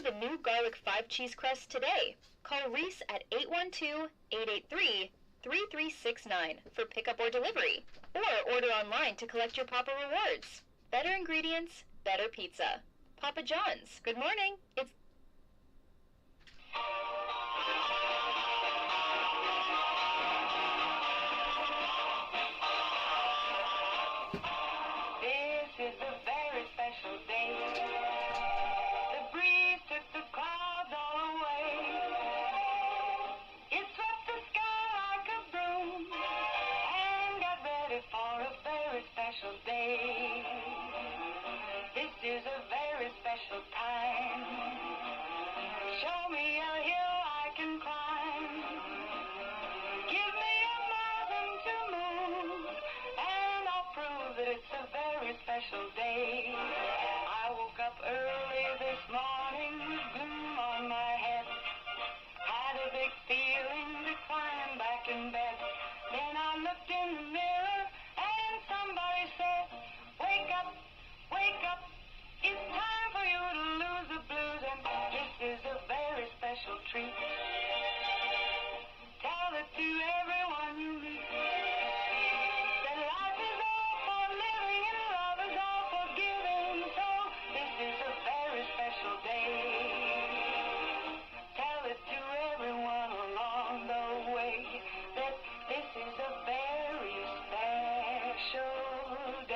Order the new garlic 5-cheese crust today. Call Reese at 812-883-3369 for pickup or delivery. Or order online to collect your Papa Rewards. Better ingredients, better pizza. Papa John's. Good morning. It's This is a very special day. The breeze took the clouds all away. It swept the sky like a broom and got ready for a very special day. This is a very special time. Show me a hill I can climb. Give me a mountain to move, and I'll prove that it's a very special day. I woke up early this morning with gloom on my head. Had a big feeling to climb back in bed. Then I looked in the mirror and somebody said, wake up, wake up. It's time for you to lose the blues, and this is a very special treat. Tell it to everyone you meet. That life is all for living and love is all for giving. So this is a very special day. Tell it to everyone along the way that this is a very special day.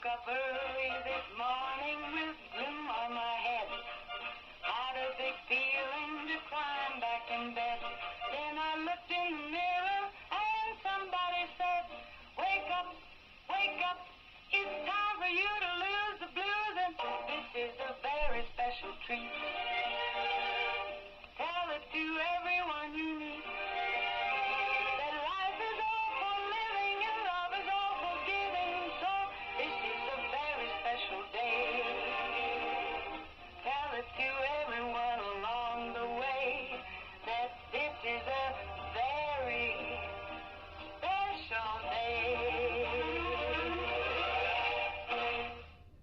Up early this morning with gloom on my head. Had a big feeling to climb back in bed. Then I looked in the mirror and somebody said, wake up, wake up. It's time for you to lose the blues, and this is a very special treat. Tell it to everyone you meet. That life is all for living and love is all for giving. So this is a very special day. Tell it to everyone along the way that this is a very special day.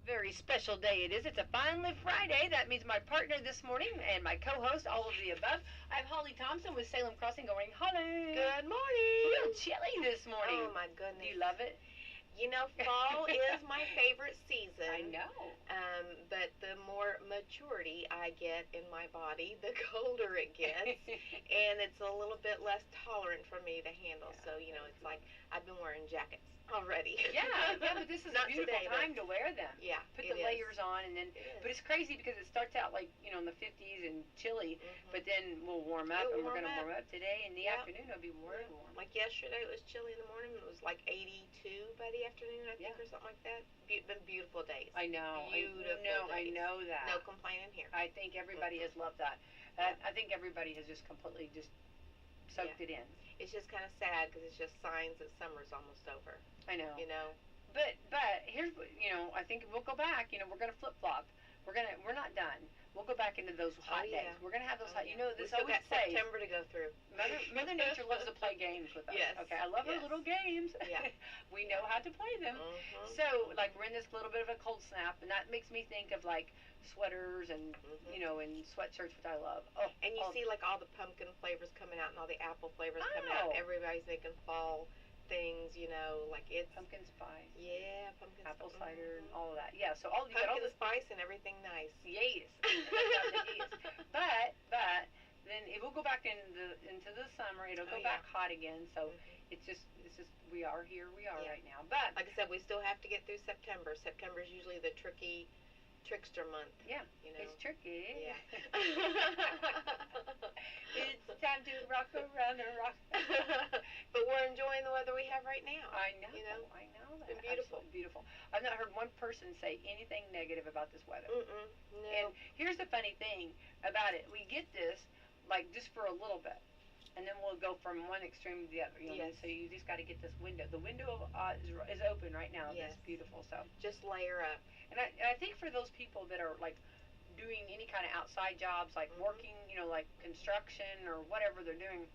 Very special day it is. It's a Finally Friday. That means my partner this morning and my co-host, all of the above. I have Holly Thompson with Salem Crossing going, Holly. Good morning. A little chilly this morning. Oh my goodness. Do you love it? You know, fall is my favorite season. I know. But the more maturity I get in my body, the colder it gets. And it's a little bit less tolerant for me to handle. Yeah. So, you know, it's like I've been wearing jackets already. Yeah, but this is Not a beautiful today, time to wear them. Yeah, Put it the is. layers on, and then. But it's crazy because it starts out like in the 50s and chilly, but then we'll warm up, It'll and we're warm going to up. warm up today. In the afternoon, it'll be very warm. Like yesterday, it was chilly in the morning. It was like 82 by the afternoon, I think, or something like that. Been beautiful days. I know. Beautiful days. I know that. No complaining here. I think everybody has loved that. I think everybody has just completely just soaked it in. It's just kind of sad because it's just signs that summer's almost over. I know. You know. But here's what I think we'll go back. We're gonna flip flop. We're not done. We'll go back into those hot days. We're gonna have those hot. This This still always got says September to go through. Mother Nature loves to play games with us. Yes. Okay, I love her little games. Yeah. We know how to play them. Mm-hmm. So like we're in this little bit of a cold snap, and that makes me think of like sweaters and and sweatshirts, which I love. Oh, and you see like all the pumpkin flavors coming out and all the apple flavors coming Oh. out. Everybody's making fall things, like it's pumpkin spice. Yeah, pumpkin apple spice. cider and all of that. Yeah, so you Pumpkin got all the spice and everything nice. Yes. Yes. But then it will go back into the summer. It'll go back hot again. So it's just we are here. We are right now. But like I said, we still have to get through September. September is usually the trickster month. Yeah, it's tricky. Yeah. It's time to rock around the rock. But we're enjoying the weather we have right now. I know. I know that. It's been beautiful. Absolutely beautiful. I've not heard one person say anything negative about this weather. No. And here's the funny thing about it. We get this like just for a little bit. and then we'll go from one extreme to the other. You know, Yes. so you just got to get this window. The window is open right now. Yes. That's beautiful. So, Just layer up. and I think for those people that are like doing any kind of outside jobs, like working, you know, like construction or whatever they're doing,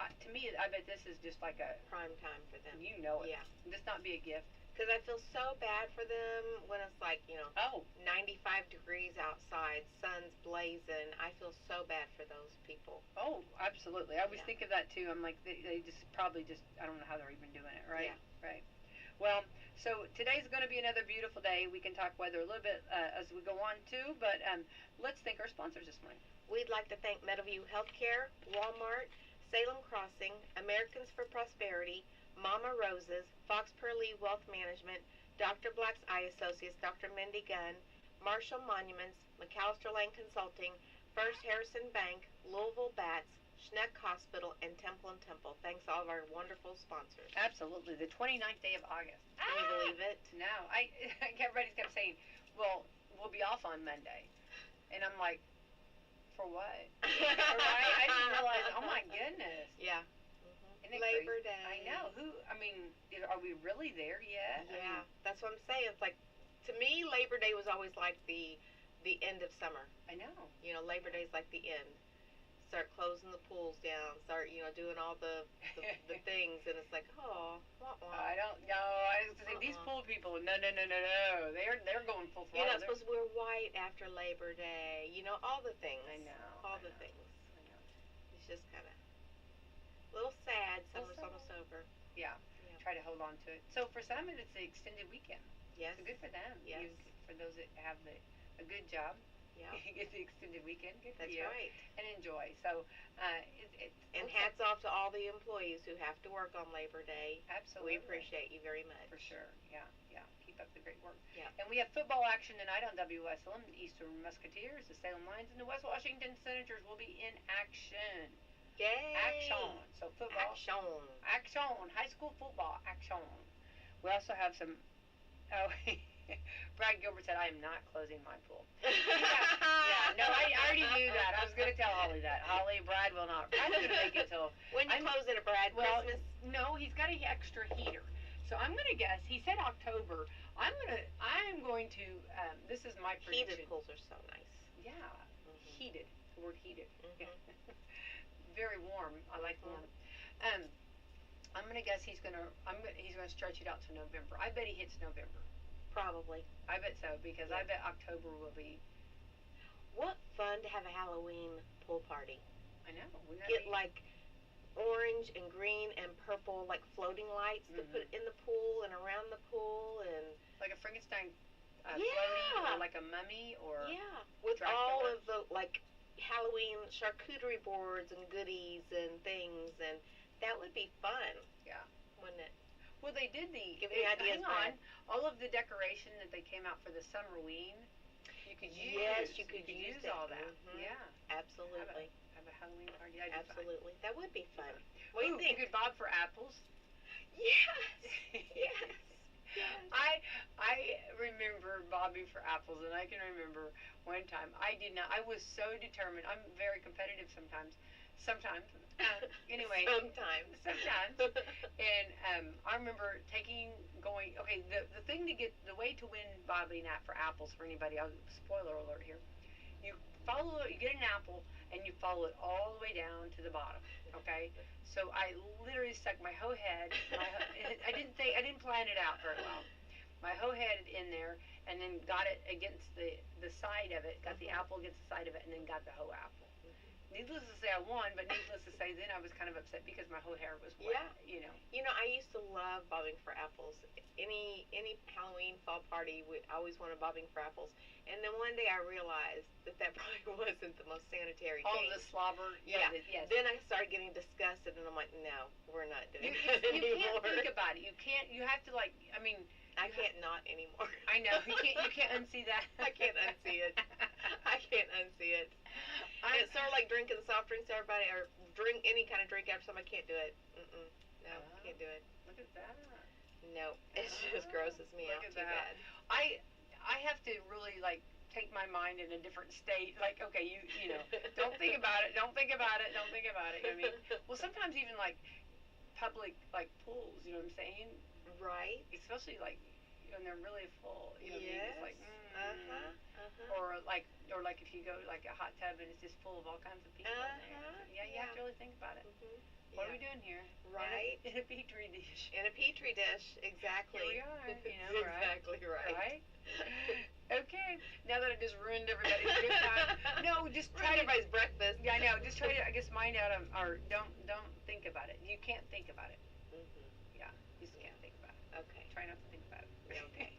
to me, I bet this is just like a, Prime time for them. you know it. Yeah. Just not be a gift. Because I feel so bad for them when it's like, Oh, 95 degrees outside, sun's blazing. I feel so bad for those people. oh, absolutely. I always Yeah. think of that too. I'm like, they just probably just, I don't know how they're even doing it, right? Yeah. Right. Well, so today's going to be another beautiful day. We can talk weather a little bit as we go on too, but let's thank our sponsors this morning. We'd like to thank Meadowview Healthcare, Walmart, Salem Crossing, Americans for Prosperity, Mama Roses, Fox Pearlie Wealth Management, Dr. Black's Eye Associates, Dr. Mindy Gunn, Marshall Monuments, McAllister Lane Consulting, First Harrison Bank, Louisville Bats, Schneck Hospital, and Temple & Temple. Thanks all of our wonderful sponsors. Absolutely. The 29th day of August. Can you believe it? No. Everybody kept saying, well, we'll be off on Monday. And I'm like, for what? Right? I didn't realize, oh my goodness. Yeah. Isn't it Labor crazy? Day. I know. Are we really there yet? Yeah, that's what I'm saying. It's like, to me, Labor Day was always like the end of summer. I know. Labor Day's like the end. Start closing the pools down. Start, doing all the things, and it's like, oh, I don't know. I was gonna say these pool people. No. They're going full throttle. You're not supposed to wear white after Labor Day. All the things. I know. All the things. I know. It's just kind of a little sad. Summer's sad. almost over. Yeah. Try to hold on to it. So for some, it's the extended weekend. Yes. So good for them. Yes. For those that have a good job. Yeah. Get the extended weekend. Good for That's you. right. And enjoy. So, And hats off to all the employees who have to work on Labor Day. Absolutely. We appreciate you very much. For sure. Yeah. Keep up the great work. Yeah. And we have football action tonight on Wslm. The Eastern Musketeers, the Salem Lions, and the West Washington Senators will be in action. Yay! Action. So football. Action. High school football. Action. We also have some. Oh, Brad Gilbert said, I am not closing my pool. No, I already knew that. I was going to tell Holly that. Holly, Brad will not. Brad's going to make it till. When you close it, Brad? Well, Christmas? no, he's got an extra heater. So I'm going to guess. He said October. I'm going to. This is my prediction. Heated pools are so nice. Yeah. Mm-hmm. Heated. The word heated. Mm-hmm. Very warm. I like warm. I'm going to guess he's going to stretch it out to November. I bet he hits November. Probably. I bet so, because I bet October will be. What fun to have a Halloween pool party. I know. Get like orange and green and purple like floating lights to put in the pool and around the pool, and like a Frankenstein floaty, or like a mummy, or with Dracula. all of the like Halloween charcuterie boards and goodies and things, and that would be fun. Yeah. Wouldn't it? Well, they did Give me ideas, hang on. All of the decoration that they came out for the Summerween, you could use. Yes, you could use all that. Mm-hmm. Yeah. Absolutely. Have a Halloween party. Absolutely. That would be fun. What do you think? You could bob for apples. Yes. Yes. I remember bobbing for apples, and I can remember one time I was so determined. I'm very competitive sometimes. Anyway. Sometimes. And I remember the way to win bobbing for apples for anybody. Spoiler alert here. You get an apple and you follow it all the way down to the bottom. Okay. So I literally stuck my whole head. I didn't plan it out very well. My whole head in there, and then got it against the side of it. Got the apple against the side of it, and then got the whole apple. Needless to say, I won, but needless to say, then I was kind of upset because my whole hair was wet. Yeah. I used to love bobbing for apples. Any Halloween fall party, I always wanted bobbing for apples. And then one day I realized that probably wasn't the most sanitary all thing. All the slobber. Yeah. Yes. Then I started getting disgusted, and I'm like, no, we're not doing that anymore. You anymore. can't think about it. You can't. You have to I can't not anymore. I know. You can't unsee that. I can't unsee it. I can't unsee it. It's sort of like drinking soft drinks to everybody, or drink any kind of drink after somebody. Can't do it. No, can't do it. Look at that. No, it just grosses me out too bad. I have to really take my mind in a different state. Like, okay, you know, don't think about it, don't think about it, don't think about it. I mean, well, sometimes even like public like pools, you know what I'm saying? Right. Especially like when they're really full, you know what I mean? It's like, or like if you go to like a hot tub and it's just full of all kinds of people in there. So, yeah, you have to really think about it. What are we doing here? Right. In a petri dish. In a petri dish, exactly. Here we are, you know, exactly right. Right? Okay. Now that I just ruined everybody's good time. No, just try to. Everybody's breakfast. Yeah, I know. Just try to, I guess, mind out or don't think about it. You can't think about it. Yeah, you just can't think about it. Okay. Try not to think about it. Okay.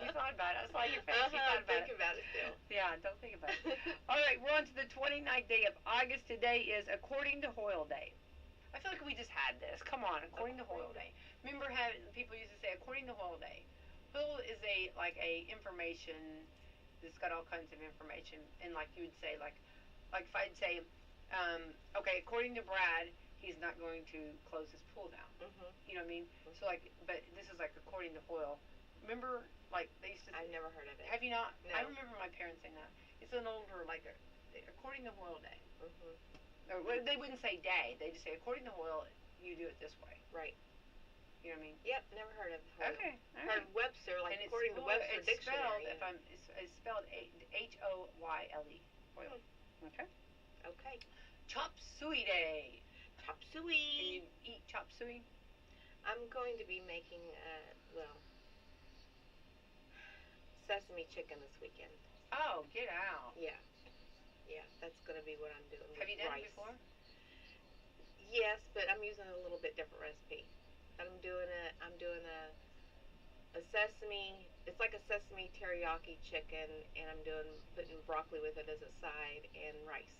You thought about it. I saw your face. You thought about think it. about it still. Yeah, don't think about it. All right, we're on to the 29th day of August. Today is According to Hoyle Day. I feel like we just had this. Come on, According to Hoyle Day. Remember how people used to say According to Hoyle Day. Hoyle is a information that's got all kinds of information, and like you would say like if I'd say, okay, according to Brad, he's not going to close his pool down. You know what I mean? So like, but this is like according to Hoyle. Remember, like they used to. I've never heard of it. Have you not? No. I remember my parents saying that. It's an older according to Hoyle Day. Or well, they wouldn't say day. They just say according to Hoyle, you do it this way. Right. You know what I mean? Yep, never heard of Hoyle. Okay. Heard of Webster, like and according to Webster it's Dictionary. Spelled, it's spelled Hoyle. Hoyle. Okay. Okay. Chop suey day. Chop Can suey. you eat chop suey? I'm going to be making, sesame chicken this weekend. Oh, get out. Yeah. Yeah, that's going to be what I'm doing. Have you done it before? Yes, but I'm using a little bit different recipe. I'm doing a sesame. It's like a sesame teriyaki chicken, and I'm putting broccoli with it as a side and rice.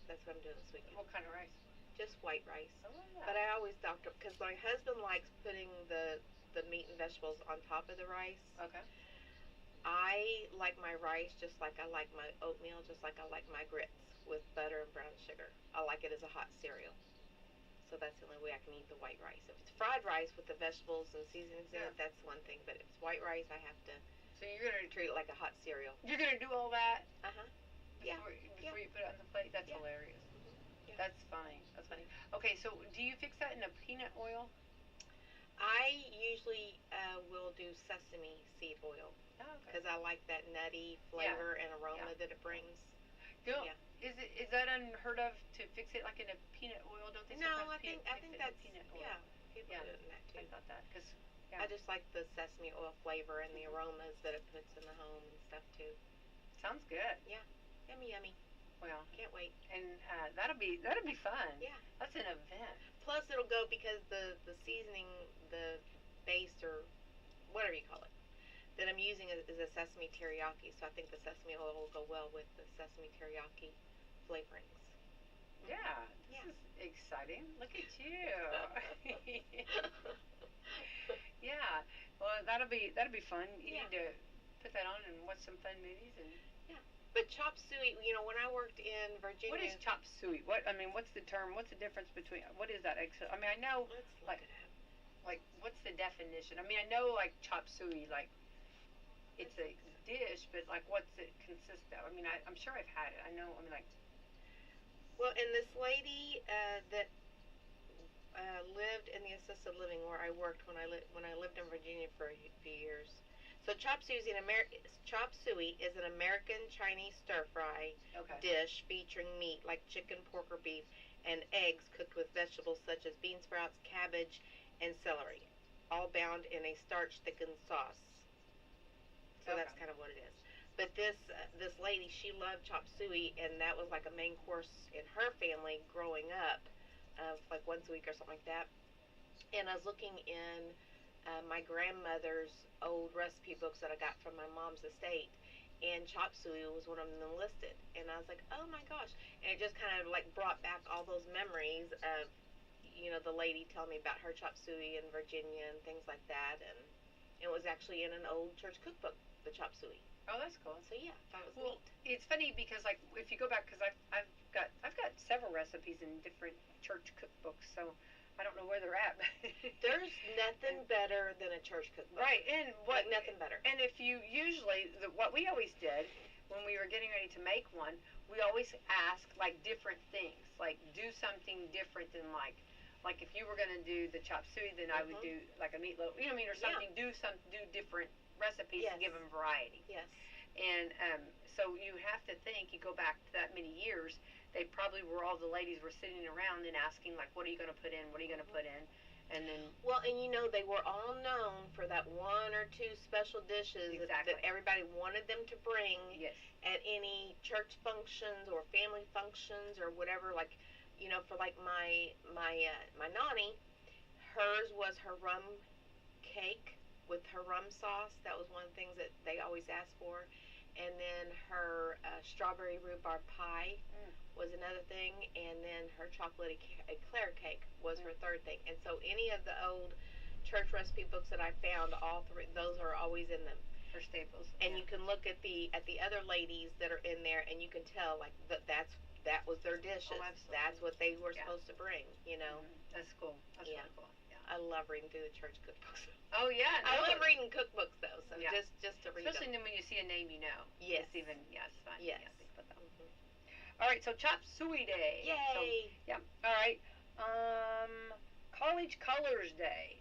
That's what I'm doing this weekend. What kind of rice? Just white rice. Oh, yeah. But I always doctor because my husband likes putting the meat and vegetables on top of the rice. Okay. I like my rice just like I like my oatmeal, just like I like my grits with butter and brown sugar. I like it as a hot cereal. So that's the only way I can eat the white rice. If it's fried rice with the vegetables and seasonings in it, that's one thing. But if it's white rice, I have to So you're gonna treat it like a hot cereal. You're gonna do all that Yeah. before you put it on the plate. That's Yeah. hilarious. Yeah. That's funny. That's funny. Okay, so do you fix that in a peanut oil? I usually will do sesame seed oil Oh, okay. because I like that nutty flavor and aroma that it brings. Go. Yeah. Is that unheard of to fix it like in a peanut oil? Don't they No, sometimes I think fix it that's in peanut oil? yeah. People Yeah. do it in that too. I thought that because I just like the sesame oil flavor and the aromas that it puts in the home and stuff too. sounds good. Yummy, yummy. Well, Can't wait. and that'll be fun. Yeah. That's an event. Plus, it'll go because the seasoning, the base or whatever you call it, that I'm using is a sesame teriyaki. So I think the sesame oil will go well with the sesame teriyaki flavorings. Yeah. This Yeah. is exciting. Look at you. Yeah. Well, that'll be fun. You need to put that on and watch some fun movies and. But chop suey, when I worked in Virginia. What is chop suey? What's the term? What's the difference between? What is that? I mean, I know. Let's like, look it up. Like, what's the definition? I mean, I know like chop suey, like it's a dish, but like, what's it consist of? I mean, I'm sure I've had it. I know. I mean, like. Well, and this lady that lived in the assisted living where I worked when I lived in Virginia for a few years. So chop suey is an American Chinese stir fry Okay. dish featuring meat like chicken, pork, or beef, and eggs cooked with vegetables such as bean sprouts, cabbage, and celery, all bound in a starch-thickened sauce. So that's kind of what it is. But this lady, she loved chop suey, and that was like a main course in her family growing up, like once a week or something like that. And I was looking in my grandmother's old recipe books that I got from my mom's estate, and chop suey was one of them listed. And I was like, oh my gosh. And it just kind of like brought back all those memories of, the lady telling me about her chop suey in Virginia and things like that. And it was actually in an old church cookbook, the chop suey. Oh, that's cool. So yeah, that was Well, neat. it's funny because like if you go back, because I've got several recipes in different church cookbooks. So I don't know where they're at. There's nothing better than a church cookbook. Right, and Like nothing better. And if you usually, what we always did when we were getting ready to make one, we always ask like different things, like do something different than like if you were gonna do the chop suey, then I would do like a meatloaf, you know what I mean, or something. Do different recipes and give them variety. Yes. And so you have to think, you go back to that many years, they probably were, all the ladies were sitting around and asking, like, what are you going to put in? What are you going to put in? And then... Well, and you know, they were all known for that one or two special dishes that everybody wanted them to bring at any church functions or family functions or whatever. Like, you know, for like my nanny, hers was her rum cake with her rum sauce. That was one of the things that they always asked for. And then her strawberry rhubarb pie was another thing, and then her chocolate eclair cake was her third thing. And so any of the old church recipe books that I found, all three, those are always in them. Her staples. And you can look at the other ladies that are in there, and you can tell like that was their dishes. Oh, absolutely. That's what they were supposed to bring. You know. That's cool. That's really cool. Yeah. I love reading through the church cookbooks. Oh yeah, I love reading cookbooks though. So just to read especially them. when you see a name you know. Yes. It's even it's fun. Yes. Yeah, think about that. All right, so chop suey day. Yay! So, all right. College colors day.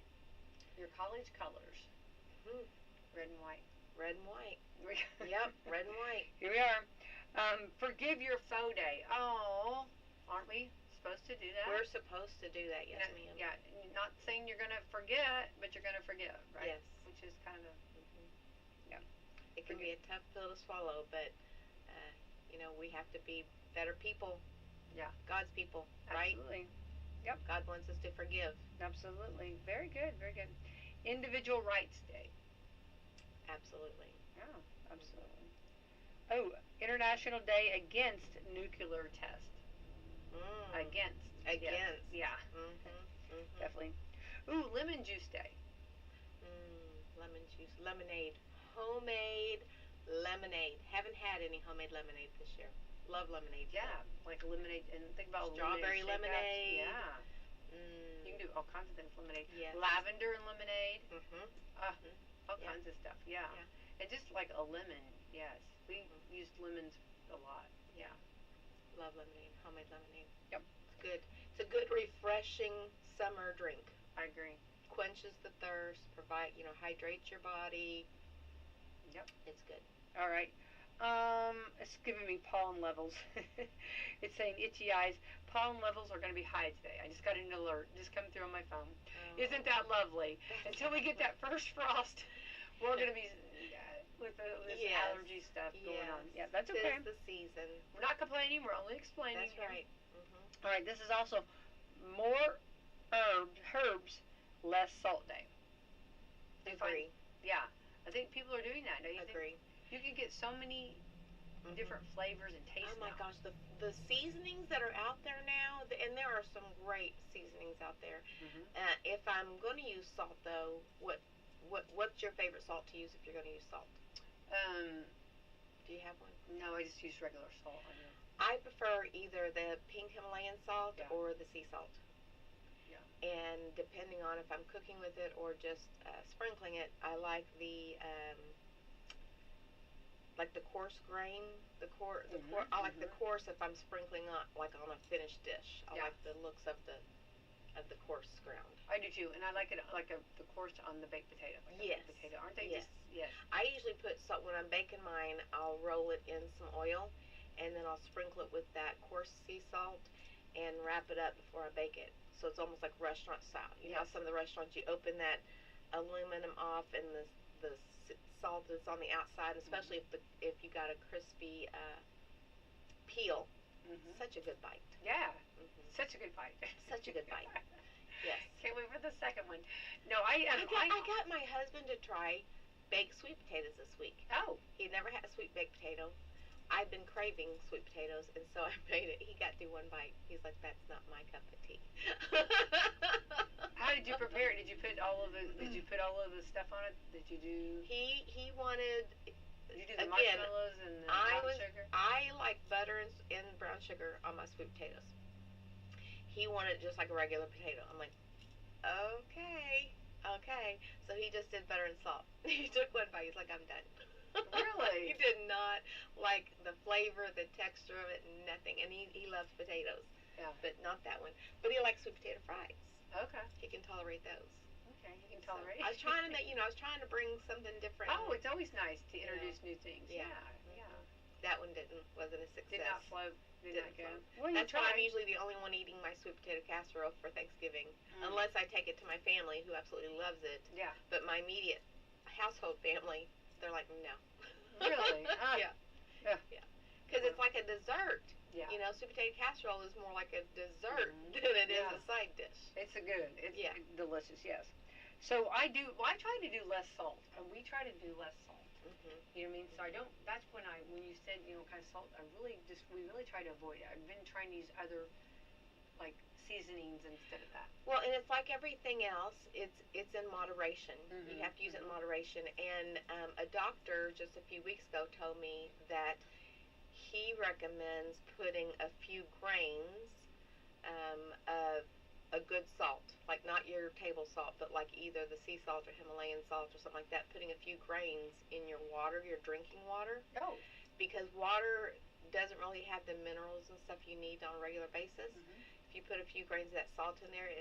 Your college colors. Red and white. Red and white. Yep, red and white. Here we are. Forgive your foe day. Oh, aren't we supposed to do that? We're supposed to do that, yes, ma'am. Yeah, not saying you're going to forget, but you're going to forgive, right? Yes. Which is kind of, It can be a tough pill to swallow, but, you know, we have to be better people. Yeah. God's people, right? Absolutely. Yep. God wants us to forgive. Absolutely. Very good, very good. Individual Rights Day. Absolutely. Yeah, absolutely. Oh, International Day Against Nuclear Test. Against. Against. Yes. Yeah. Definitely. Ooh, Lemon Juice Day. Lemon juice. Lemonade. Homemade lemonade. Haven't had any homemade lemonade this year. Love lemonade. Yeah, like lemonade, and think about strawberry lemonade. Yeah. You can do all kinds of things with lemonade. Yes. Lavender and lemonade. All Yeah. kinds of stuff. Yeah. And just like a lemon. Yes. We used lemons a lot. Yeah. Love lemonade. Homemade lemonade. Yep. It's good. It's a good refreshing summer drink. I agree. Quenches the thirst, hydrates your body. Yep. It's good. All right. It's giving me pollen levels. It's saying itchy eyes. Pollen levels are going to be high today. I just got an alert. Just come through on my phone. Isn't that lovely? Until we get that first frost, we're going to be with this allergy stuff going on. Yeah, that's okay. It's the season. We're not complaining. We're only explaining. That's right. All right. This is also more herbs, less salt day. Agree. Yeah. I think people are doing that. Don't you Agree. think? You can get so many different flavors and tastes. Oh my gosh, the seasonings that are out there now, and there are some great seasonings out there. If I'm going to use salt though, what's your favorite salt to use if you're going to use salt? Do you have one? No, I just use regular salt. I prefer either the pink Himalayan salt or the sea salt. Yeah. And depending on if I'm cooking with it or just sprinkling it, I like the coarse grain. I like the coarse if I'm sprinkling on a finished dish. I like the looks of the coarse ground. I do too, and I like it the coarse on the baked potato. Yes. Baked potato, aren't they? Yes. Yes. I usually put salt when I'm baking mine. I'll roll it in some oil, and then I'll sprinkle it with that coarse sea salt, and wrap it up before I bake it. So it's almost like restaurant style. You know how some of the restaurants, you open that aluminum off, and the salt is on the outside, especially if you got a crispy peel. Such a good bite. Yeah. Such a good bite. Such a good bite. Yes. Can't wait for the second one. No, I got my husband to try baked sweet potatoes this week. Oh. He'd never had a sweet baked potato. I've been craving sweet potatoes, and so I made it. He got through one bite. He's like, "That's not my cup of tea." How did you prepare it? Did you put all of the stuff on it? Did you do? He wanted. Did you do the marshmallows and the brown sugar? I like butter and brown sugar on my sweet potatoes. He wanted just like a regular potato. I'm like, okay. Okay. So he just did butter and salt. He took one bite. He's like, I'm done. Really? He did not like the flavor, the texture of it, nothing. And he loves potatoes. Yeah. But not that one. But he likes sweet potato fries. Okay. He can tolerate those. Okay, you can So tolerate. I was trying to make, I was trying to bring something different. Oh, it's always nice to You introduce new things. Yeah. Yeah. That one wasn't a success. Did not float. Did not Didn't go. float. Well, you That's why I'm tried. usually the only one eating my sweet potato casserole for Thanksgiving, Mm. unless I take it to my family who absolutely loves it. Yeah. But my immediate household family, they're like, no. Really? Yeah. Yeah. Yeah. Because it's like a dessert. Yeah. Sweet potato casserole is more like a dessert Mhm. than it is Yeah. a side dish. It's a good. It's Yeah. delicious. Yes. So I do. Well, I try to do less salt, and we try to do less salt. Mm-hmm. You know what I mean? So I don't. That's when you said kind of salt. We really try to avoid it. I've been trying to use other like seasonings instead of that. Well, and it's like everything else. It's in moderation. Mhm. You have to use it in moderation. And a doctor just a few weeks ago told me that he recommends putting a few grains of a good salt, like not your table salt, but like either the sea salt or Himalayan salt or something like that. Putting a few grains in your water, your drinking water, Oh. because water doesn't really have the minerals and stuff you need on a regular basis. Mhm. If you put a few grains of that salt in there,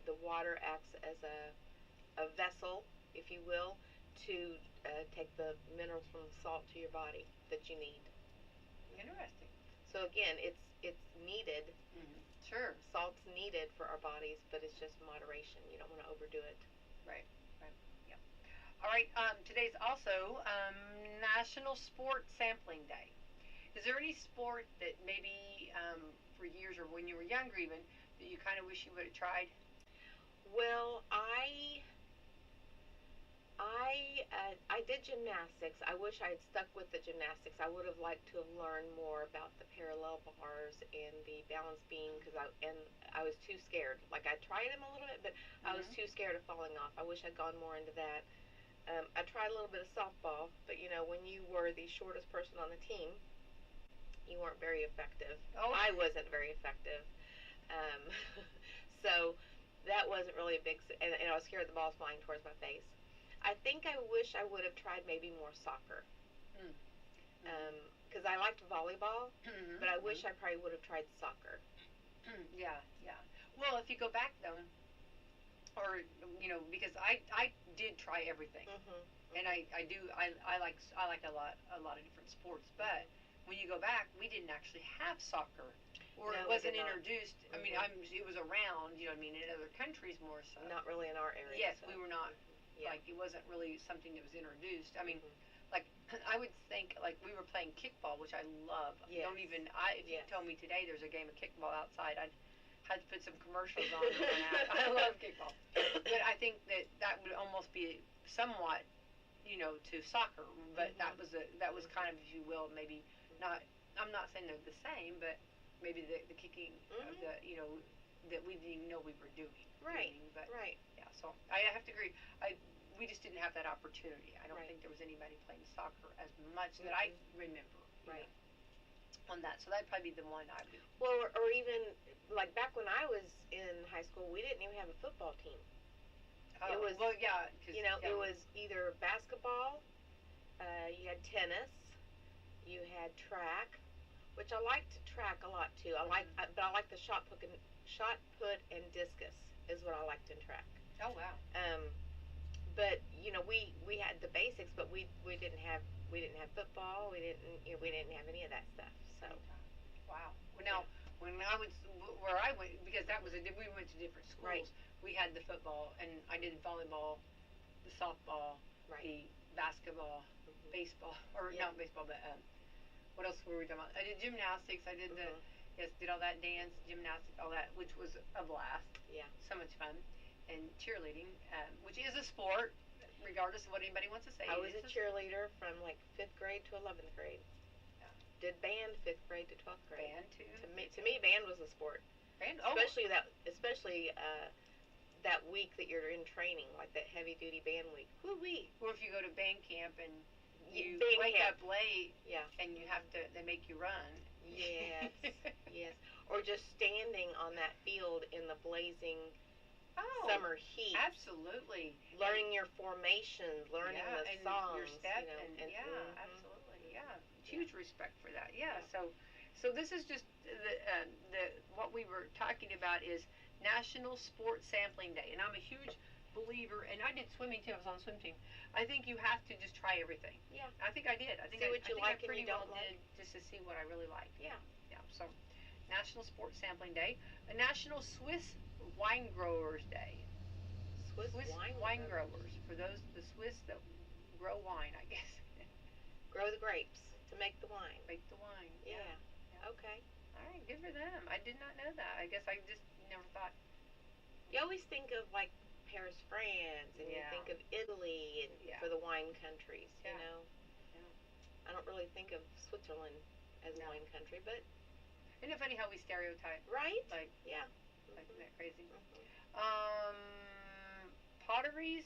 the water acts as a vessel, if you will, to take the minerals from the salt to your body that you need. Interesting. So again, it's needed. Mm-hmm. Sure. Salt's needed for our bodies, but it's just moderation. You don't want to overdo it. Right. Right. Yeah. All right. Today's also National Sport Sampling Day. Is there any sport that maybe for years or when you were younger even that you kind of wish you would have tried? Well, I did gymnastics. I wish I had stuck with the gymnastics. I would have liked to have learned more about the parallel bars and the balance beam because I was too scared. Like I tried them a little bit, but I was too scared of falling off. I wish I'd gone more into that. I tried a little bit of softball, but when you were the shortest person on the team, you weren't very effective. Oh. I wasn't very effective. Um, so that wasn't really a big, and I was scared the ball was flying towards my face. I think I wish I would have tried maybe more soccer. Because I liked volleyball, but I wish I probably would have tried soccer. Yeah, yeah. Well, if you go back though, or because I did try everything, and I like a lot of different sports, but when you go back, we didn't actually have soccer, or No, it we wasn't did not. introduced. I mean, it was around, in other countries more so. Not really in our area. Yes, so. we were not. Yeah. Like it wasn't really something that was introduced. I mean, like I would think like we were playing kickball, which I love. Yes. If you told me today there's a game of kickball outside, I'd have to put some commercials on and run out. I love kickball, but I think that would almost be somewhat, to soccer. But that was kind of, if you will, maybe not. I'm not saying they're the same, but maybe the kicking of the that we didn't even know we were doing. Right. But right. yeah, so I have to agree. We just didn't have that opportunity. I don't think there was anybody playing soccer as much that I remember. Right. On that, so that'd probably be the one I would. Well, or even like back when I was in high school, we didn't even have a football team. Oh, it was it was either basketball, you had tennis, you had track, which I liked track a lot too. But I like the shot put and discus is what I liked in track. Oh wow. But we had the basics, but we didn't have football. We didn't have any of that stuff. So. Wow. Well, now when I was where I went, because we went to different schools. Right. We had the football, and I did volleyball, the softball, the basketball, baseball, or not baseball, but what else were we talking about? I did gymnastics. I did did all that dance, gymnastics, all that, which was a blast. Yeah. So much fun. And cheerleading, which is a sport, regardless of what anybody wants to say. I was a cheerleader from like 5th grade to 11th grade. Yeah. Did band 5th grade to 12th grade. Band too. To me, band was a sport. Band, especially that week that you're in training, like that heavy duty band week. Woo-wee. Or if you go to band camp and you band wake camp. up late, Yeah. and they make you run. Yes. Yes. Or just standing on that field in the blazing Oh, summer heat. absolutely. Learning your formations, learning Yeah, the and songs, your step, you know, and yeah, mhm. absolutely, yeah. Huge respect for that. Yeah. Yeah. So this is just the what we were talking about is National Sports Sampling Day, and I'm a huge believer. And I did swimming too. I was on the swim team. I think you have to just try everything. Yeah. I think I did. I think See what you I like and pretty you well don't like. did just to see what I really liked. Yeah. Yeah. So National Sports Sampling Day, a National Swiss Wine Growers Day. Swiss wine growers. For those the Swiss that grow wine, I guess. Grow the grapes to make the wine. Make the wine. Yeah. Yeah. Okay. All right, good for them. I did not know that. I guess I just never thought. You always think of like Paris, France, and you Yeah. think of Italy and Yeah. for the wine countries. Yeah. You know. Yeah. I don't really think of Switzerland as a No. wine country, but Isn't it funny how we stereotype? right? Like, Yeah. like isn't that crazy? Mhm. Potteries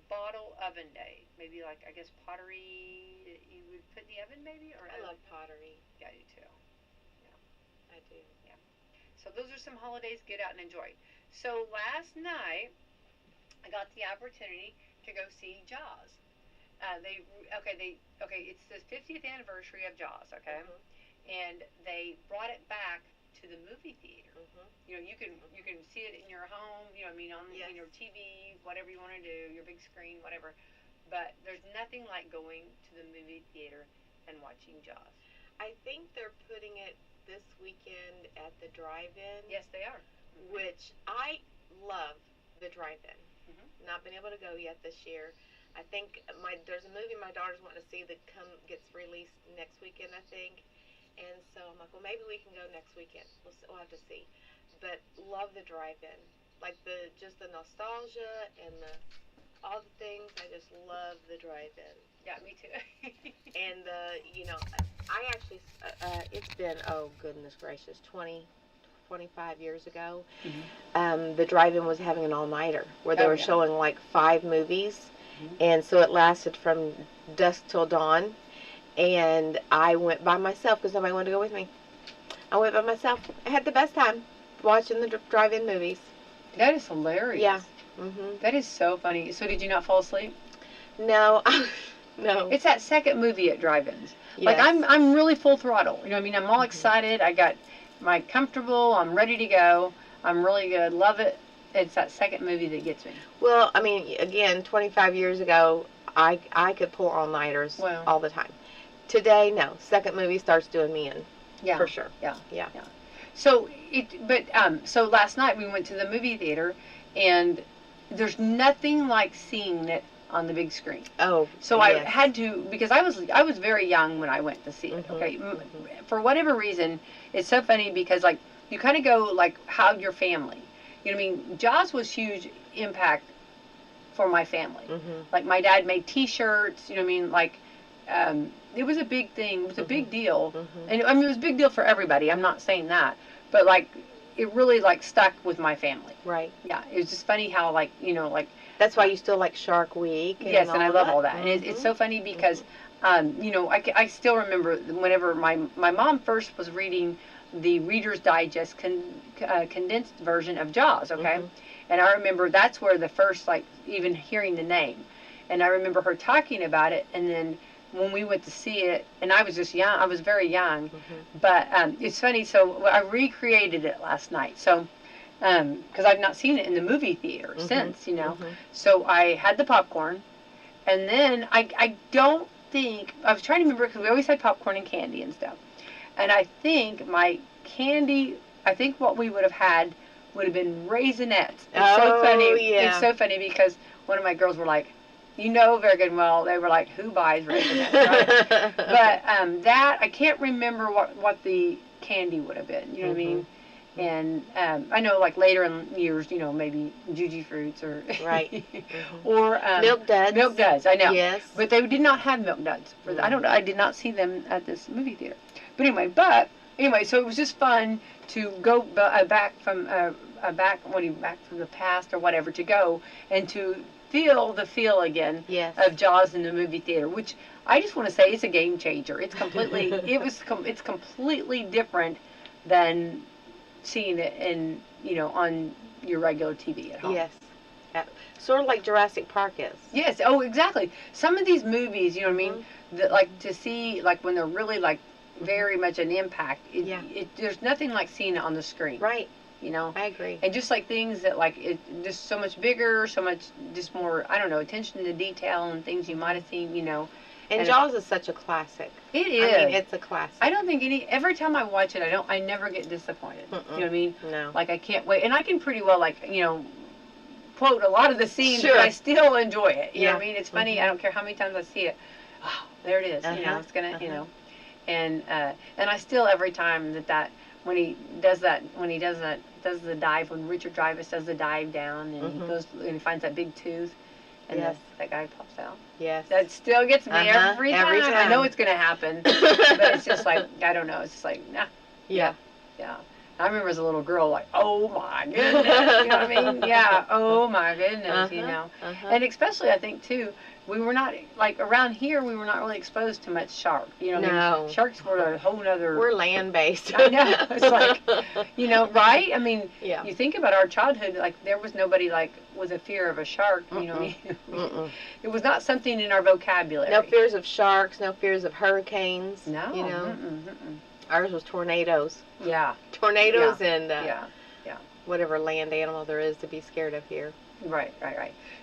Bottle Oven Day. Maybe like I guess pottery that you would put in the oven, maybe. Or I love pottery. Yeah, I do too. I do. So those are some holidays. Get out and enjoy. So last night I got the opportunity to go see Jaws. It's the 50th anniversary of Jaws. Okay, Mhm. and they brought it back to the movie theater. Mhm. You know, you can see it in your home. You know, I mean, on Yes. your TV, whatever you want to do, your big screen, whatever. But there's nothing like going to the movie theater and watching Jaws. I think they're putting it this weekend at the drive-in. Yes, they are. Which I love the drive-in. Mhm. Not been able to go yet this year. I think there's a movie my daughter's wanting to see that gets released next weekend, I think. And so I'm like, well, maybe we can go next weekend. We'll have to see. But love the drive-in, like just the nostalgia and all the things. I just love the drive-in. Yeah, me too. And I actually it's been, oh goodness gracious, 25 years ago. Mhm. The drive-in was having an all-nighter where they were yeah. showing like 5 movies, and so it lasted from dusk till dawn. And I went by myself because nobody wanted to go with me. I went by myself. I had the best time watching the drive-in movies. That is hilarious. Yeah. Mhm. That is so funny. So did you not fall asleep? No. No. It's that second movie at drive-ins. Yes. Like I'm really full throttle. You know what I mean? I'm all excited. I got my comfortable. I'm ready to go. I'm really good. Love it. It's that second movie that gets me. Well, I mean, again, 25 years ago, I could pull all-nighters all the time. Today, no. Second movie starts doing me in. Yeah. For sure. Yeah. Yeah. Yeah. So so last night we went to the movie theater, and there's nothing like seeing it on the big screen. Oh. So yes. I had to, because I was very young when I went to see it. Mhm. Okay. For whatever reason, it's so funny because like you kind of go like how your family. You know what I mean? Jaws was huge impact for my family. Mhm. Like my dad made T-shirts. You know what I mean? Like it was a big thing. It was a big deal. Mhm. And I mean, it was a big deal for everybody. I'm not saying that, but like, it really like stuck with my family. Right. Yeah, it was just funny how like like. That's why you still like Shark Week. Yes, and I love all that. Mm-hmm. And it's so funny because, I still remember whenever my mom first was reading the Reader's Digest condensed version of Jaws. Okay, Mhm. and I remember that's where the first like even hearing the name, and I remember her talking about it, and then when we went to see it, and I was just young, I was very young, but it's funny, so I recreated it last night, so, because I've not seen it in the movie theater since, so I had the popcorn, and then I don't think, I was trying to remember, because we always had popcorn and candy and stuff, and I think my candy, I think what we would have had would have been Raisinets. It's so funny, yeah. It's so funny because one of my girls were like, very good and well, they were like, who buys Raisinets, right? But that, I can't remember what the candy would have been, you know what I mean? And I know like later in years, maybe Juji Fruits or... Right. Or... Milk Duds. Milk Duds, I know. Yes. But they did not have Milk Duds. I don't know, I did not see them at this movie theater. But anyway, so it was just fun to go back from the past or whatever, to go and to feel the feel again Yes. of Jaws in the movie theater, which I just want to say it's a game changer. It's completely it's completely different than seeing it in on your regular TV at home. Yes. Sort of like Jurassic Park is. Yes. Oh, exactly. Some of these movies, you know what I mean? That, like, to see, like, when they're really, like, very much an impact. There's nothing like seeing it on the screen. Right. You know? I agree. And just like things that, like, it just so much bigger, so much, just more, I don't know, attention to detail and things you might have seen, you know. And Jaws is such a classic. It is. I mean, it's a classic. I don't think every time I watch it, I never get disappointed. You know what I mean? No. Like, I can't wait. And I can pretty well, like, you know, quote a lot of the scenes, Sure. but I still enjoy it. You know what I mean? It's funny. Mm-hmm. I don't care how many times I see it. Oh, there it is. You know, it's gonna, you know, and I still, every time that when he does the dive, when Richard Dreyfuss does the dive down and he goes and he finds that big tooth, and that guy pops out. Yes. That still gets me every time. Every time. I know it's gonna happen, but it's just like, I don't know. It's just like, nah. Yeah. Yeah. I remember as a little girl, like, oh my goodness, you know what I mean? Yeah, oh my goodness, you know. And especially, I think, too, we were not, like, around here, we were not really exposed to much shark. You know what I mean? Sharks were a whole nother... We're land-based. I know. It's like, you know, right? I mean, yeah. You think about our childhood, like, there was nobody, like, with a fear of a shark, you know what I mean? It was not something in our vocabulary. No fears of sharks, no fears of hurricanes. No. You know? Ours was tornadoes. Yeah. Tornadoes and whatever land animal there is to be scared of here. Right.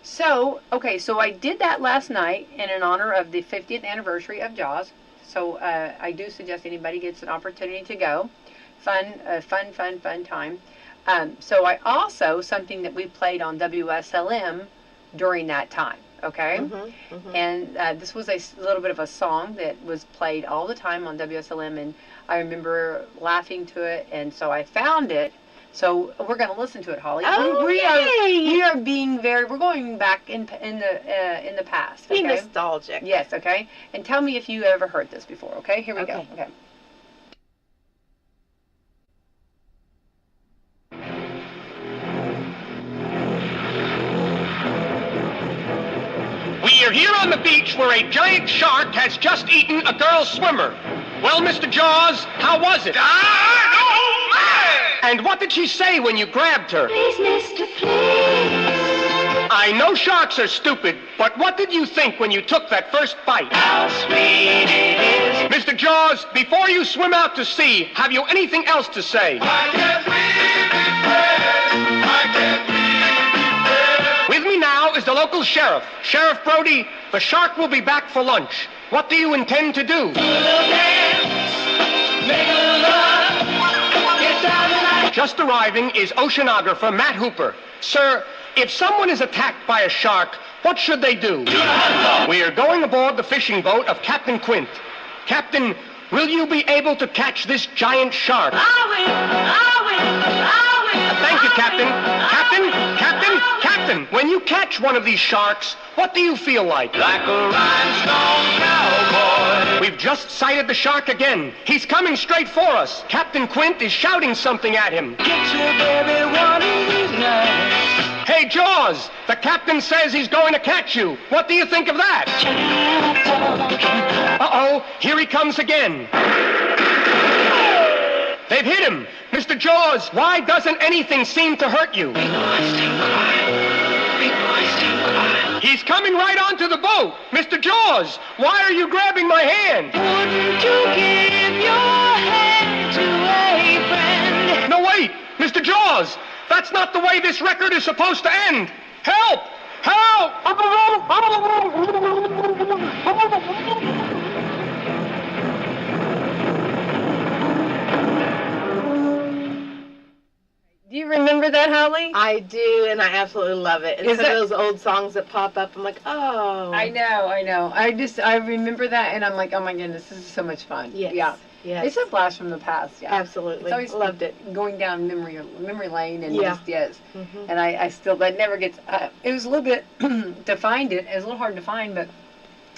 So, okay, so I did that last night in honor of the 50th anniversary of Jaws. So I do suggest anybody gets an opportunity to go. Fun time. So I also, something that we played on WSLM during that time, okay? And this was a little bit of a song that was played all the time on WSLM, and I remember laughing to it, and so I found it. So we're going to listen to it, Holly. Oh, we are being we're going back in the past. Okay? Be nostalgic. Yes, okay? And tell me if you ever heard this before, okay? Here we go. Okay. We are here on the beach where a giant shark has just eaten a girl swimmer. Well, Mr. Jaws, how was it? And what did she say when you grabbed her? Please, mister, please. I know sharks are stupid, but what did you think when you took that first bite? How sweet it is. Mr. Jaws, before you swim out to sea, have you anything else to say? I can't With me now is the local sheriff. Sheriff Brody, the shark will be back for lunch. What do you intend to do? Just arriving is oceanographer Matt Hooper. Sir, if someone is attacked by a shark, what should they do? We are going aboard the fishing boat of Captain Quint. Captain, will you be able to catch this giant shark? Thank you, Captain. Captain, when you catch one of these sharks, what do you feel like? Like a rhinestone cowboy. We've just sighted the shark again. He's coming straight for us. Captain Quint is shouting something at him. Get your baby one of these nights. Hey, Jaws, the captain says he's going to catch you. What do you think of that? Uh-oh, here he comes again. They've hit him. Mr. Jaws, why doesn't anything seem to hurt you? He's coming right onto the boat. Mr. Jaws, why are you grabbing my hand? Wouldn't you give your hand to a friend? No, wait, Mr. Jaws, that's not the way this record is supposed to end. Help! Help! Do you remember that, Holly? I do, and I absolutely love it. It's some of those old songs that pop up. I'm like, oh. I know. I remember that, and I'm like, oh my goodness, this is so much fun. Yes. Yeah. Yes. It's a blast from the past. Yeah. Absolutely. It's always loved it. Going down memory lane, and Yeah. just yes. And I still, that never gets. It was a little bit to find it. It was a little hard to find, but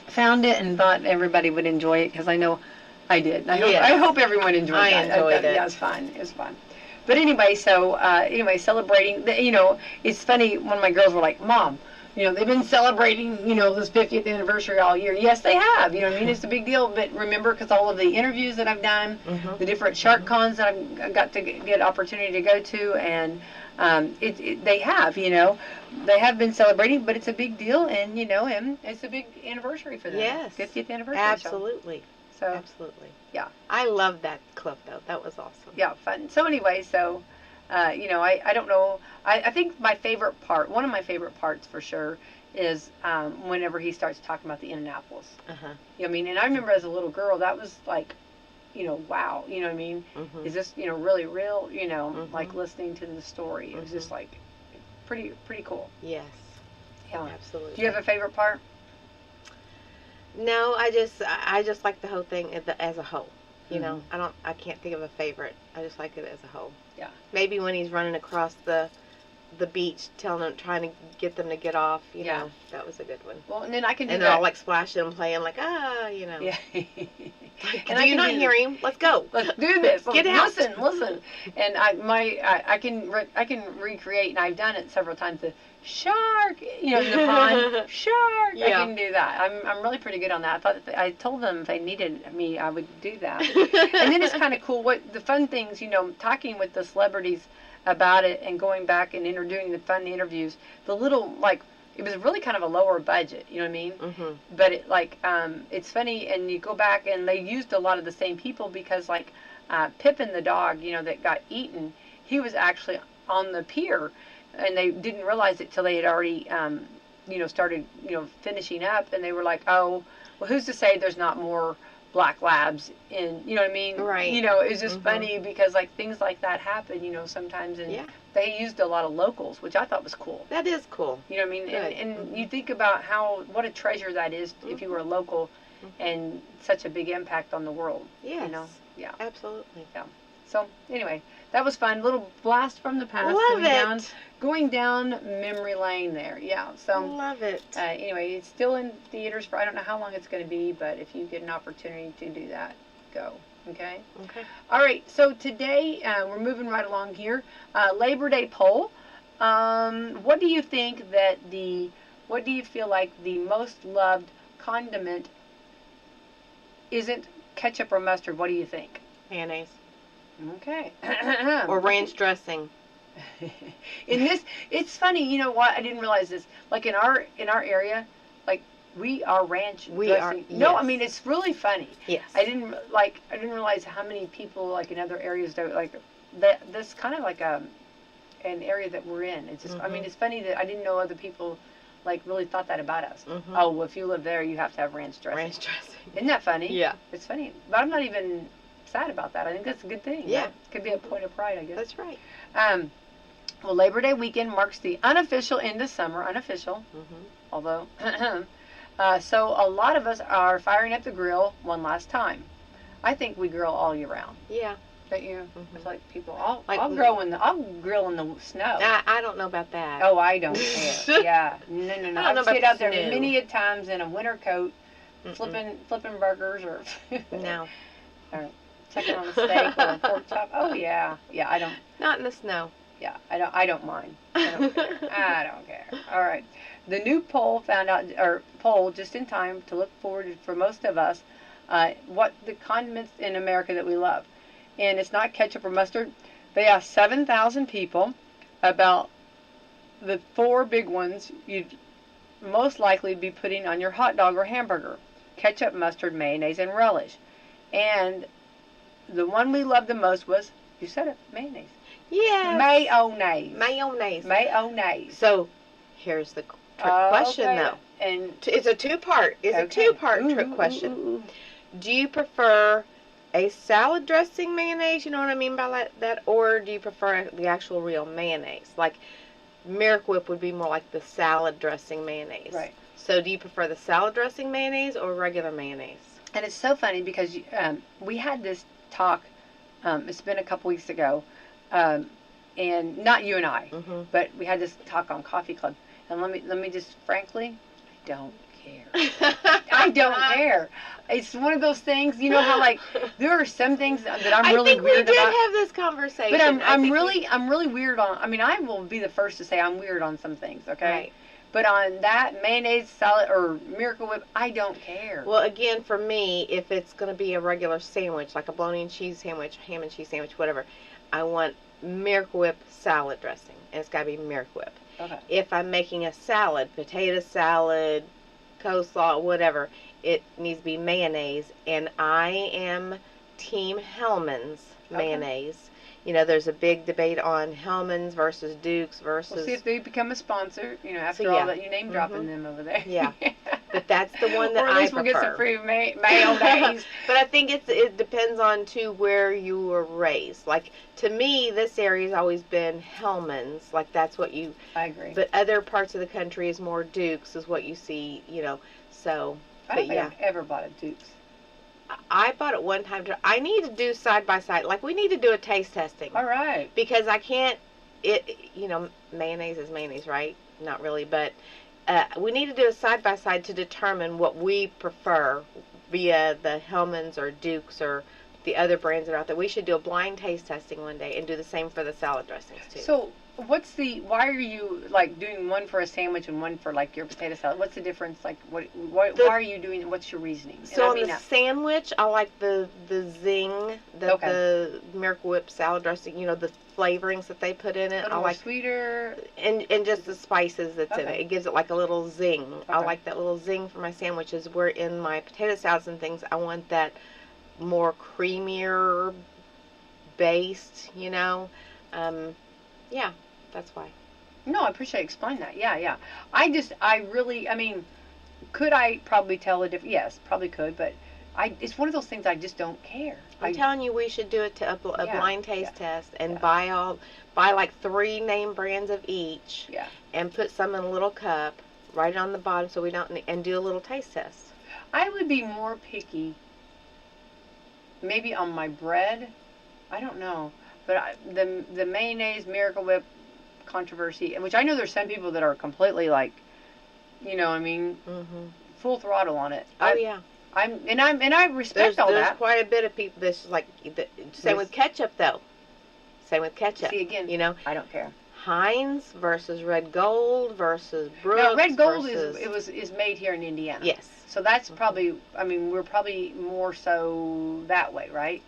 found it and thought everybody would enjoy it because I know I did. I hope everyone enjoyed it. I enjoyed it. Yeah, it was fun. It was fun. But anyway, so celebrating. It's funny. One of my girls were like, "Mom, you know, they've been celebrating, you know, this 50th anniversary all year. Yes, they have. You know what I mean? It's a big deal. But remember, because all of the interviews that I've done, the different shark cons that I've got to get opportunity to go to, and they have, you know, they have been celebrating, but it's a big deal, and, you know, and it's a big anniversary for them. Yes. 50th anniversary. Absolutely. So, Absolutely. yeah. I love that clip, though. That was awesome. Yeah, fun. So anyway, so, you know, I don't know. I think my favorite part, one of my favorite parts for sure, is whenever he starts talking about the Indianapolis. You know what I mean? And I remember as a little girl, that was like, you know, wow. You know what I mean? Is this, you know, really real? You know, like listening to the story. It was just like pretty cool. Yes. Yeah. Absolutely. Do you have a favorite part? No, I just like the whole thing as a whole. You know, I can't think of a favorite. I just like it as a whole. Yeah. Maybe when he's running across the beach, trying to get them to get off. You know, that was a good one. Well, and then I can do and that. they're all like splashing and playing, like you know. Yeah. And do you not hear him? Let's go. Let's do this. Get out. Listen. And I can recreate, and I've done it several times. The shark, you know, in the pond, shark. Yeah. I can do that. I'm really pretty good on that. I told them if they needed me, I would do that. And then it's kind of cool. What the fun things, you know, talking with the celebrities about it and going back and doing the fun interviews. The little it was really kind of a lower budget, you know what I mean? But it it's funny, and you go back and they used a lot of the same people because Pippin the dog, you know, that got eaten, he was actually on the pier, and they didn't realize it till they had already you know, started, you know, finishing up, and they were like, oh, well, who's to say there's not more black labs in, you know what I mean? Right. You know, it's just funny because things like that happen, you know, sometimes, and they used a lot of locals, which I thought was cool. That is cool. You know what I mean? And you think about what a treasure that is if you were a local and such a big impact on the world. Yes. You know? Yeah. Absolutely. Yeah. So anyway, that was fun. Little blast from the past. Love Going down memory lane there. Yeah. So love it. Anyway, it's still in theaters for I don't know how long it's going to be, but if you get an opportunity to do that, go. Okay. Okay. All right. So today we're moving right along here. Labor Day poll. What do you think what do you feel like the most loved condiment isn't ketchup or mustard? What do you think? Mayonnaise. Okay. Or ranch dressing. It's funny, you know what? I didn't realize this. Like in our area, we are ranch dressing. No, I mean it's really funny. Yes. I didn't realize how many people in other areas that that's kind of like an area that we're in. It's just I mean it's funny that I didn't know other people really thought that about us. Oh, well, if you live there, you have to have ranch dressing. Ranch dressing. Isn't that funny? Yeah. It's funny, but I'm not even sad about that. I think that's a good thing. Yeah. Right? Could be a point of pride, I guess. That's right. Well, Labor Day weekend marks the unofficial end of summer. Unofficial, although. So a lot of us are firing up the grill one last time. I think we grill all year round. Yeah. Don't you? It's like people. I'll grill in the snow. I don't know about that. Oh, I don't care. Yeah. No. I don't know I've stayed about out there snow. many a times in a winter coat, flipping burgers or. No. Or checking on a steak or a pork chop. Oh yeah. I don't. Not in the snow. Yeah, I don't mind. I don't care. I don't care. All right. The new poll poll just in time to look forward for most of us, what the condiments in America that we love. And it's not ketchup or mustard. They asked 7,000 people about the 4 big ones you'd most likely be putting on your hot dog or hamburger. Ketchup, mustard, mayonnaise, and relish. And the one we loved the most was, you said it, mayonnaise. Yes. Mayonnaise. So, here's the trick question, though. And it's a two-part. Trick question. Do you prefer a salad dressing mayonnaise? You know what I mean by that? Or do you prefer the actual real mayonnaise? Like, Miracle Whip would be more like the salad dressing mayonnaise. Right. So, do you prefer the salad dressing mayonnaise or regular mayonnaise? And it's so funny because we had this talk, it's been a couple weeks ago, and not you and I, but we had this talk on Coffee Club. And let me just frankly, I don't care. I don't care. It's one of those things, you know how there are some things that I'm really weird about. I think we did have this conversation. But I'm really weird on. I mean, I will be the first to say I'm weird on some things, okay? Right. But on that mayonnaise salad or Miracle Whip, I don't care. Well, again, for me, if it's going to be a regular sandwich, like a bologna and cheese sandwich, ham and cheese sandwich, whatever, I want Miracle Whip salad dressing. And it's got to be Miracle Whip. Okay. If I'm making a salad, potato salad, coleslaw, whatever, it needs to be mayonnaise. And I am Team Hellman's mayonnaise. You know, there's a big debate on Hellman's versus Duke's versus... We'll see if they become a sponsor, you know, after So, yeah. all that you name dropping them over there. Yeah. But that's the one that or at least I we'll prefer. get some free mayonnaise. But I think it depends on, too, where you were raised. Like, to me, this area's always been Hellman's. Like, that's what you... I agree. But other parts of the country is more Duke's is what you see, you know. So, I don't think I've ever bought a Duke's. I bought it one time. I need to do side by side. Like, we need to do a taste testing. All right. Because I can't, you know, mayonnaise is mayonnaise, right? Not really, but we need to do a side by side to determine what we prefer via the Hellman's or Duke's or the other brands that are out there. We should do a blind taste testing one day and do the same for the salad dressings too. So, why are you like doing one for a sandwich and one for like your potato salad? What's the difference? Like, why are you doing? What's your reasoning? So on the sandwich, I like the zing that the Miracle Whip salad dressing. You know, the flavorings that they put in it. I like sweeter and just the spices that's in it. It gives it like a little zing. I like that little zing for my sandwiches. Where in my potato salads and things, I want that more creamier based. You know, yeah. That's why. No, I appreciate you explaining that. Yeah. I mean, could I probably tell the difference? Yes, probably could, but it's one of those things I just don't care. I'm telling you, we should do it to a blind taste test and buy like 3 name brands of each. Yeah. And put some in a little cup, write it on the bottom so we don't, and do a little taste test. I would be more picky, maybe on my bread. I don't know, but the mayonnaise Miracle Whip controversy, which I know there's some people that are completely like, you know, I mean, full throttle on it. Oh yeah. I respect all that. There's quite a bit of people that's like, same with ketchup though. Same with ketchup. See again, you know, I don't care. Heinz versus Red Gold versus Brooks. Now Red Gold is made here in Indiana. Yes. So that's probably, I mean, we're probably more so that way, right?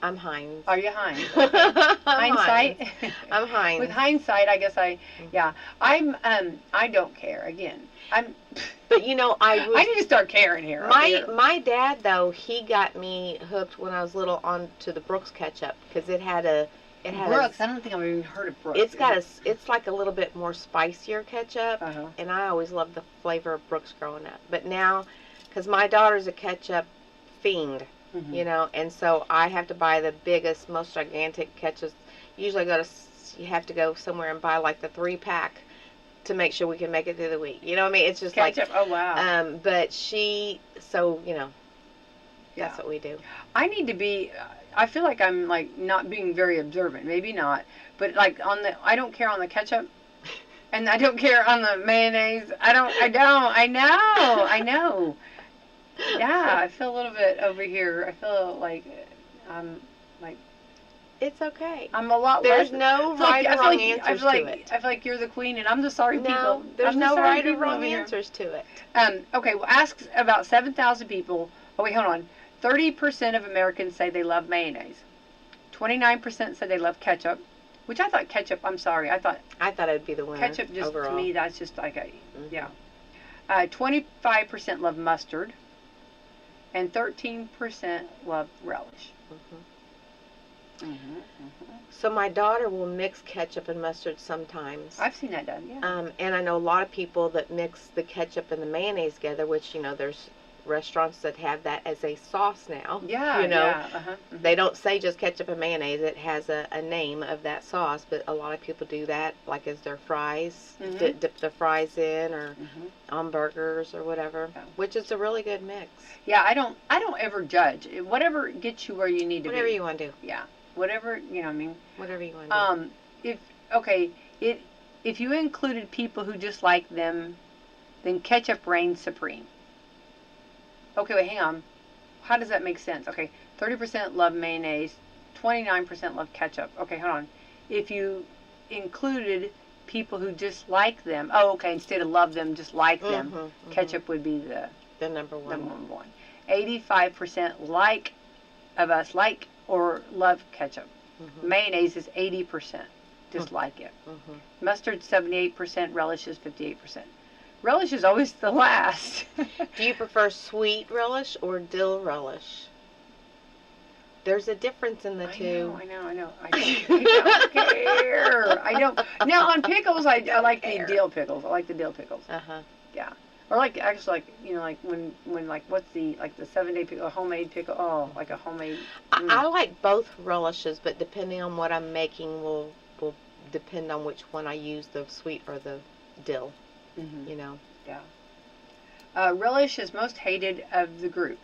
I'm Heinz. Are you Heinz? Hindsight? I'm Heinz. With hindsight, I guess I don't care again. But you know, I need to start caring here. My dad though, he got me hooked when I was little onto the Brooks ketchup because it had Brooks. I don't think I've even heard of Brooks. It's like a little bit more spicier ketchup, and I always loved the flavor of Brooks growing up. But now, because my daughter's a ketchup fiend. You know, and so I have to buy the biggest, most gigantic ketchup. Usually you have to go somewhere and buy like the 3-pack to make sure we can make it through the week. You know what I mean? It's just ketchup. Like, oh wow. But so you know, that's what we do. I need to be. I feel like I'm like not being very observant. Maybe not, but like I don't care on the ketchup, and I don't care on the mayonnaise. I know. Yeah, I feel a little bit over here. I feel like I'm like. It's okay. I'm a lot There's less. no right or wrong answers to it. I feel like you're the queen, and I'm the sorry people. No, there's no right or wrong answers to it. Okay, well, ask about 7,000 people. Oh wait, hold on. 30% of Americans say they love mayonnaise. 29% say they love ketchup, which I thought ketchup. I'm sorry, I thought it would be the winner. Ketchup just overall. To me, that's just like a yeah. 25% love mustard. And 13% love relish. So my daughter will mix ketchup and mustard sometimes. I've seen that done, yeah. And I know a lot of people that mix the ketchup and the mayonnaise together, which, you know, there's restaurants that have that as a sauce now. Yeah, you know, yeah. They don't say just ketchup and mayonnaise. It has a name of that sauce, but a lot of people do that, like as their fries, dip the fries in, or on burgers or whatever, which is a really good mix. Yeah, I don't ever judge. Whatever gets you where you need to whatever be. You want to do. Yeah, whatever, you know what I mean. Whatever you want to do. If you included people who just like them, then ketchup reigns supreme. Okay, wait, hang on. How does that make sense? Okay, 30% love mayonnaise, 29% love ketchup. Okay, hold on. If you included people who dislike them. Oh, okay. Instead of love them, just like them. Mhm. Ketchup would be the number one. number one. 85% of us like or love ketchup. Mhm. Mayonnaise is 80% dislike it. Mhm. Mustard 78%. Relish is 58%. Relish is always the last. Do you prefer sweet relish or dill relish? There's a difference in the two. I know. I don't care. I don't. Now on pickles, I like the dill pickles. I like the dill pickles. Yeah. Or like actually like like when like what's the 7-day pickle, a homemade pickle. Oh, like a homemade. I like both relishes, but depending on what I'm making will depend on which one I use, the sweet or the dill. Mm-hmm. Yeah. Relish is most hated of the group.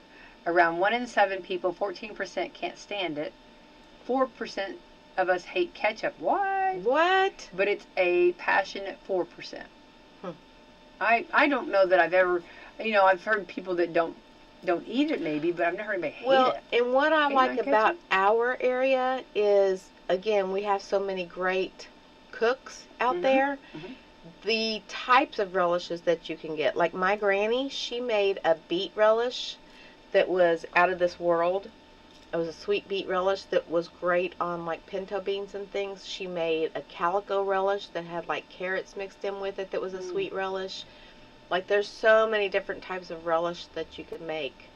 Around 1 in 7 people, 14% can't stand it. 4% of us hate ketchup. What? But it's a passionate 4%. I don't know that I've ever, I've heard people that don't eat it maybe, but I've never heard anybody hate it. Well, and what I like ketchup? about our area is, again, we have so many great cooks out there. Mhm. The types of relishes that you can get. Like my granny, she made a beet relish that was out of this world. It was a sweet beet relish that was great on like pinto beans and things. She made a calico relish that had like carrots mixed in with it that was a sweet relish. Like there's so many different types of relish that you can make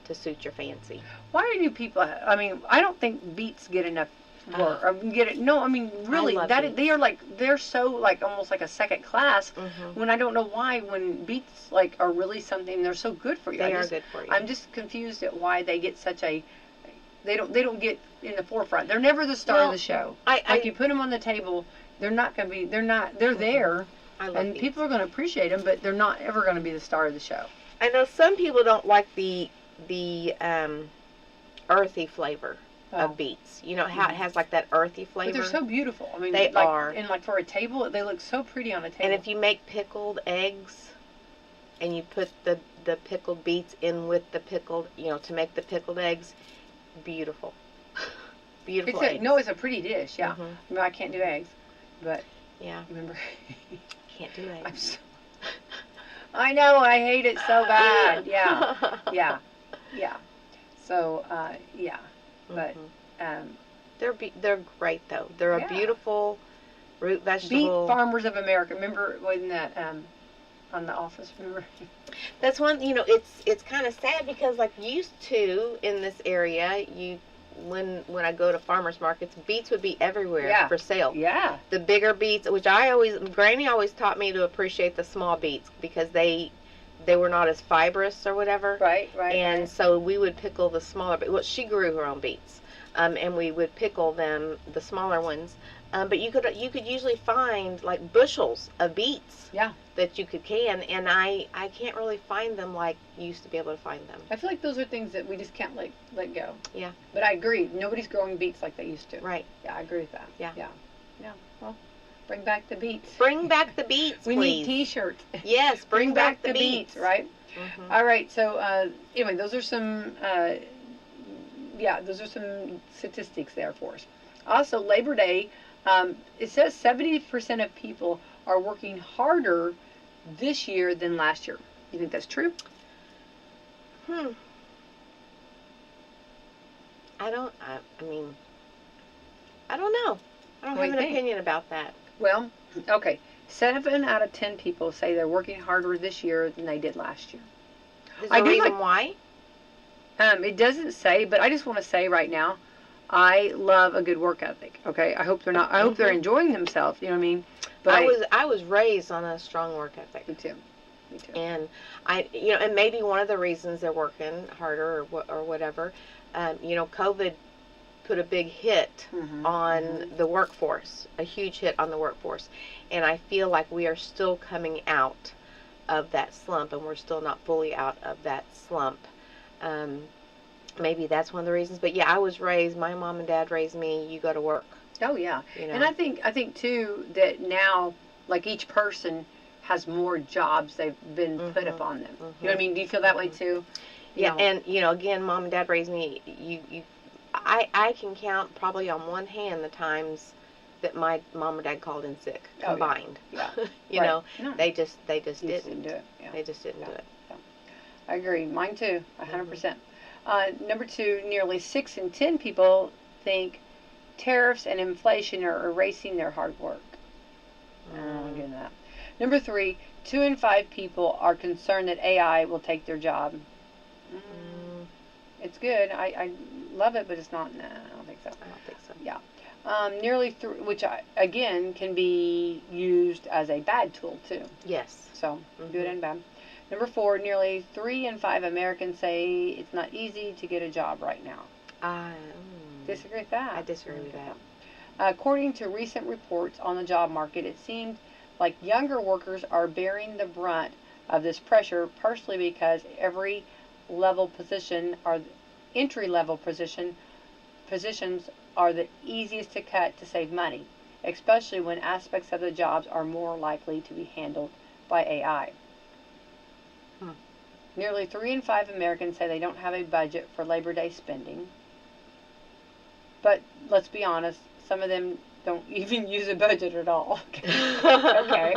to suit your fancy. Why do people, I don't think beets get enough work. Really, love that beets. they're so like almost like a second class. Mhm. When I don't know why, when beets are really something, they're so good for you. They are good for you. I'm just confused at why they get such a. They don't get in the forefront. They're never the star of the show. You put them on the table, they're not going to be. They're not. They're there, I love and beets. people are going to appreciate them, but they're not ever going to be the star of the show. I know some people don't like the earthy flavor of beets. You know how it has like that earthy flavor. But they're so beautiful. I mean, They are. And for a table, they look so pretty on a table. And if you make pickled eggs, and you put the pickled beets in with the pickled, to make the pickled eggs, beautiful. Beautiful eggs. No, it's a pretty dish. Yeah. Mhm. I can't do eggs, but Yeah. remember. Can't do eggs. I know. I hate it so bad. Yeah. So yeah. But they're great though. They're a beautiful root vegetable. Beet Farmers of America. Remember when that on The Office? Remember? That's one. It's kind of sad because like used to in this area, when I go to farmers markets, beets would be everywhere for sale. Yeah. The bigger beets, which Granny always taught me to appreciate the small beets because they were not as fibrous or whatever. Right. And so we would pickle the smaller. Well, she grew her own beets, and we would pickle them, the smaller ones. But you could usually find like bushels of beets. Yeah. That you could can, and I can't really find them like you used to be able to find them. I feel like those are things that we just can't let go. Yeah. But I agree. Nobody's growing beets like they used to. Right. Yeah, I agree with that. Yeah. Well, bring back the beets. Bring back the beets, We please. need T-shirts. Yes, bring back the beets. Right. Mhm. All right. So anyway, those are some. Those are some statistics there for us. Also, Labor Day. It says 70% of people are working harder this year than last year. You think that's true? I don't know. I don't have an opinion about that. Well, okay. 7 out of 10 people say they're working harder this year than they did last year. Is there a reason why? It doesn't say, but I just want to say right now, I love a good work ethic. Okay, I hope they're not. I hope they're enjoying themselves. You know what I mean? But I was raised on a strong work ethic. Me too. And and maybe one of the reasons they're working harder or whatever, COVID put a big hit on the workforce, a huge hit on the workforce, and I feel like we are still coming out of that slump, and we're still not fully out of that slump. Maybe that's one of the reasons. But yeah, my mom and dad raised me, you go to work. Oh yeah. And I think too that now like each person has more jobs they've been put upon them. You know what I mean? Do you feel that way too? Yeah, and again, mom and dad raised me, I can count probably on one hand the times that my mom or dad called in sick Oh, yeah. combined. Yeah. You Right. know, No. they just You just didn't. do it. Yeah. They just didn't Yeah. do it. I agree. Mine too. 100%. Number 2, nearly 6 in 10 people think tariffs and inflation are erasing their hard work. I'm getting that. Number 3, 2 in 5 people are concerned that AI will take their job. It's good. I love it, but it's not. Nah, I don't think so. I don't think so. Yeah. Nearly which again can be used as a bad tool too. Yes. So good and bad. Number 4, nearly 3 in 5 Americans say it's not easy to get a job right now. Disagree with that? I disagree with that. According to recent reports on the job market, it seems like younger workers are bearing the brunt of this pressure, partially because entry level positions are the easiest to cut to save money, especially when aspects of the jobs are more likely to be handled by AI. Nearly 3 in 5 Americans say they don't have a budget for Labor Day spending. But let's be honest, some of them don't even use a budget at all. Okay.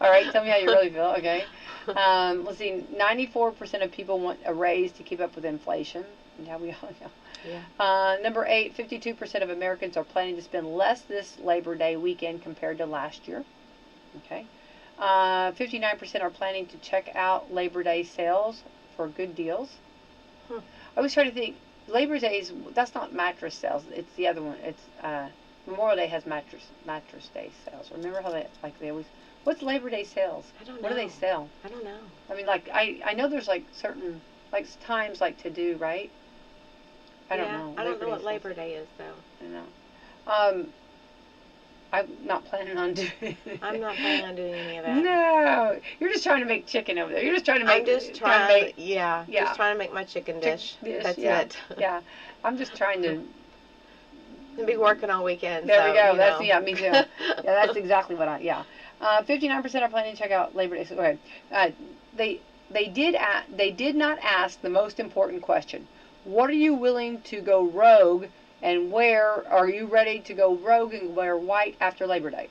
All right, tell me how you really feel, okay? Let's see, 94% of people want a raise to keep up with inflation. Yeah, we all know. Yeah. Number 8, 52% of Americans are planning to spend less this Labor Day weekend compared to last year. Okay. 59% are planning to check out Labor Day sales for good deals. I was trying to think, Labor Day that's not mattress sales. It's the other one. It's Memorial Day has mattress day sales. Remember how they always. What's Labor Day sales? I don't know. What do they sell? I don't know. I mean, like I know there's like certain times like to do, right? I don't know. I don't know what sales. Labor Day is though. I don't know. I'm not planning on doing it. I'm not planning on doing any of that. No, you're just trying to make chicken over there. You're just trying to make. I'm just trying to make, just trying to make my chicken dish. That's it. Yeah, I'm just trying to. And be working all weekend. There so, we go. you That's know. me too. Yeah, that's exactly what 59% are planning to check out Labor Day. Okay, they did not ask the most important question. What are you willing to go rogue, and where are you ready to go rogue and wear white after Labor Day?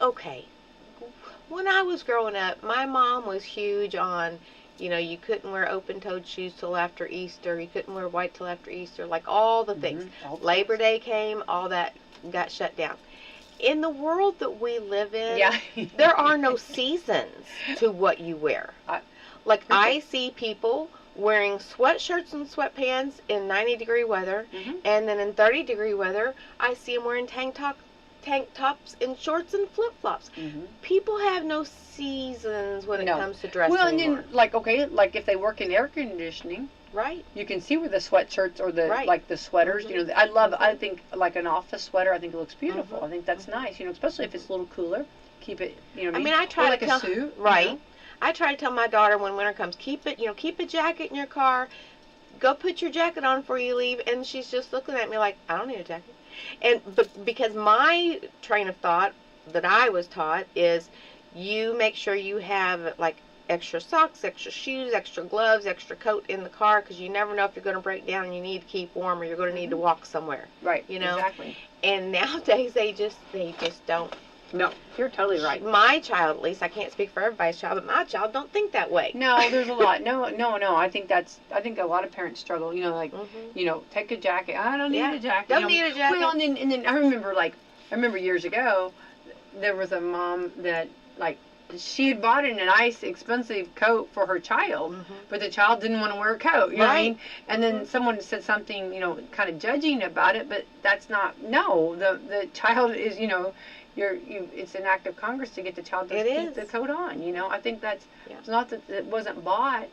Okay. When I was growing up, my mom was huge on, you couldn't wear open-toed shoes till after Easter. You couldn't wear white till after Easter. Like all the things. Labor Day came, all that got shut down. In the world that we live in, there are no seasons to what you wear. I see people wearing sweatshirts and sweatpants in 90-degree weather, and then in 30-degree weather, I see them wearing tank tops and shorts and flip-flops. People have no seasons when it comes to dressing anymore. And then, if they work in air conditioning, right? You can see where the sweatshirts or the sweaters. I think like an office sweater. I think it looks beautiful. I think that's nice. Especially if it's a little cooler. Keep it. I try to tell a suit. Right. I try to tell my daughter when winter comes, keep a jacket in your car. Go put your jacket on before you leave. And she's just looking at me like, I don't need a jacket. But because my train of thought that I was taught is, you make sure you have like extra socks, extra shoes, extra gloves, extra coat in the car, because you never know if you're going to break down and you need to keep warm, or you're going to need to walk somewhere. Right. Exactly. And nowadays they just don't. No, you're totally right. My child, at least, I can't speak for everybody's child, but my child don't think that way. No, there's a lot. No. I think a lot of parents struggle. Take a jacket. I don't need a jacket. Don't need a jacket. Well, and then I remember years ago, there was a mom that she had bought an nice, expensive coat for her child, but the child didn't want to wear a coat. You know what I mean? And then someone said something, kind of judging about it, but that's not. No, the child is, it's an act of Congress to get the child to keep the coat on. I think that's it's not that it wasn't bought.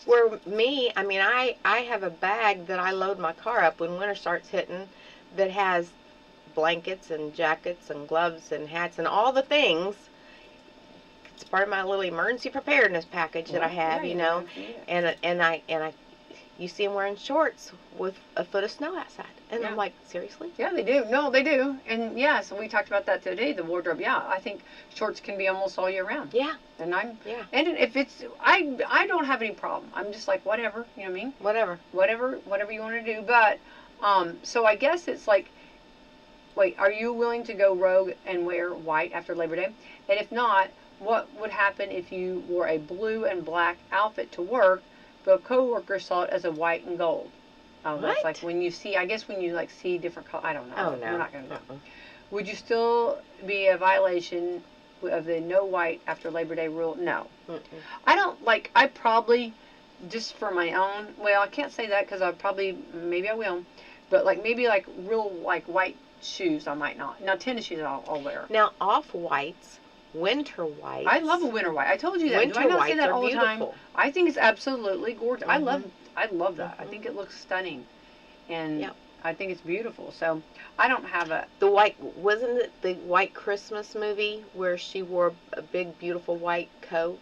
Where me, I have a bag that I load my car up when winter starts hitting, that has blankets and jackets and gloves and hats and all the things. It's part of my little emergency preparedness package that I have, and I you see them wearing shorts with a foot of snow outside. And I'm like, seriously? Yeah, they do. No, they do. And so we talked about that today, the wardrobe. Yeah, I think shorts can be almost all year round. Yeah. And and if it's, I don't have any problem. I'm just like, whatever, you know what I mean? Whatever you want to do. But So I guess it's like, wait, are you willing to go rogue and wear white after Labor Day? And if not, what would happen if you wore a blue and black outfit to work, but coworkers saw it as a white and gold? Oh, that's What? like when you see, I guess when you like see different colors. I don't know. Oh, no. We're not going to know. Uh-uh. Would you still be a violation of the no white after Labor Day rule? No. Mm-mm. I don't like, I probably, just for my own, well, I can't say that because I probably, maybe I will, but like maybe like real like white shoes I might not. Now tennis shoes I'll wear. Now, off-whites, winter whites. I love a winter white. I told you that. Winter Do I not say whites that are all the time? beautiful. I think it's absolutely gorgeous. I love that. I Mhm. think it looks stunning. And Yep. I think it's beautiful. So I don't have a, The white, wasn't it the White Christmas movie where she wore a big, beautiful white coat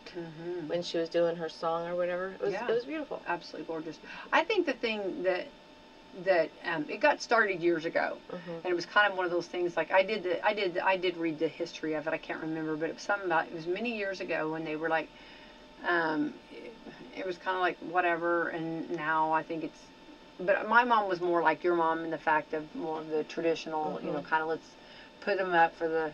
when she was doing her song or whatever? Yeah. It was beautiful. absolutely gorgeous. I think the thing that it got started years ago, and it was kind of one of those things. Like I did read the history of it. I can't remember, but it was something about. It was many years ago when they were like, it was kind of like whatever. And now I think it's. But my mom was more like your mom in the fact of more of the traditional. You know, kind of let's put them up for the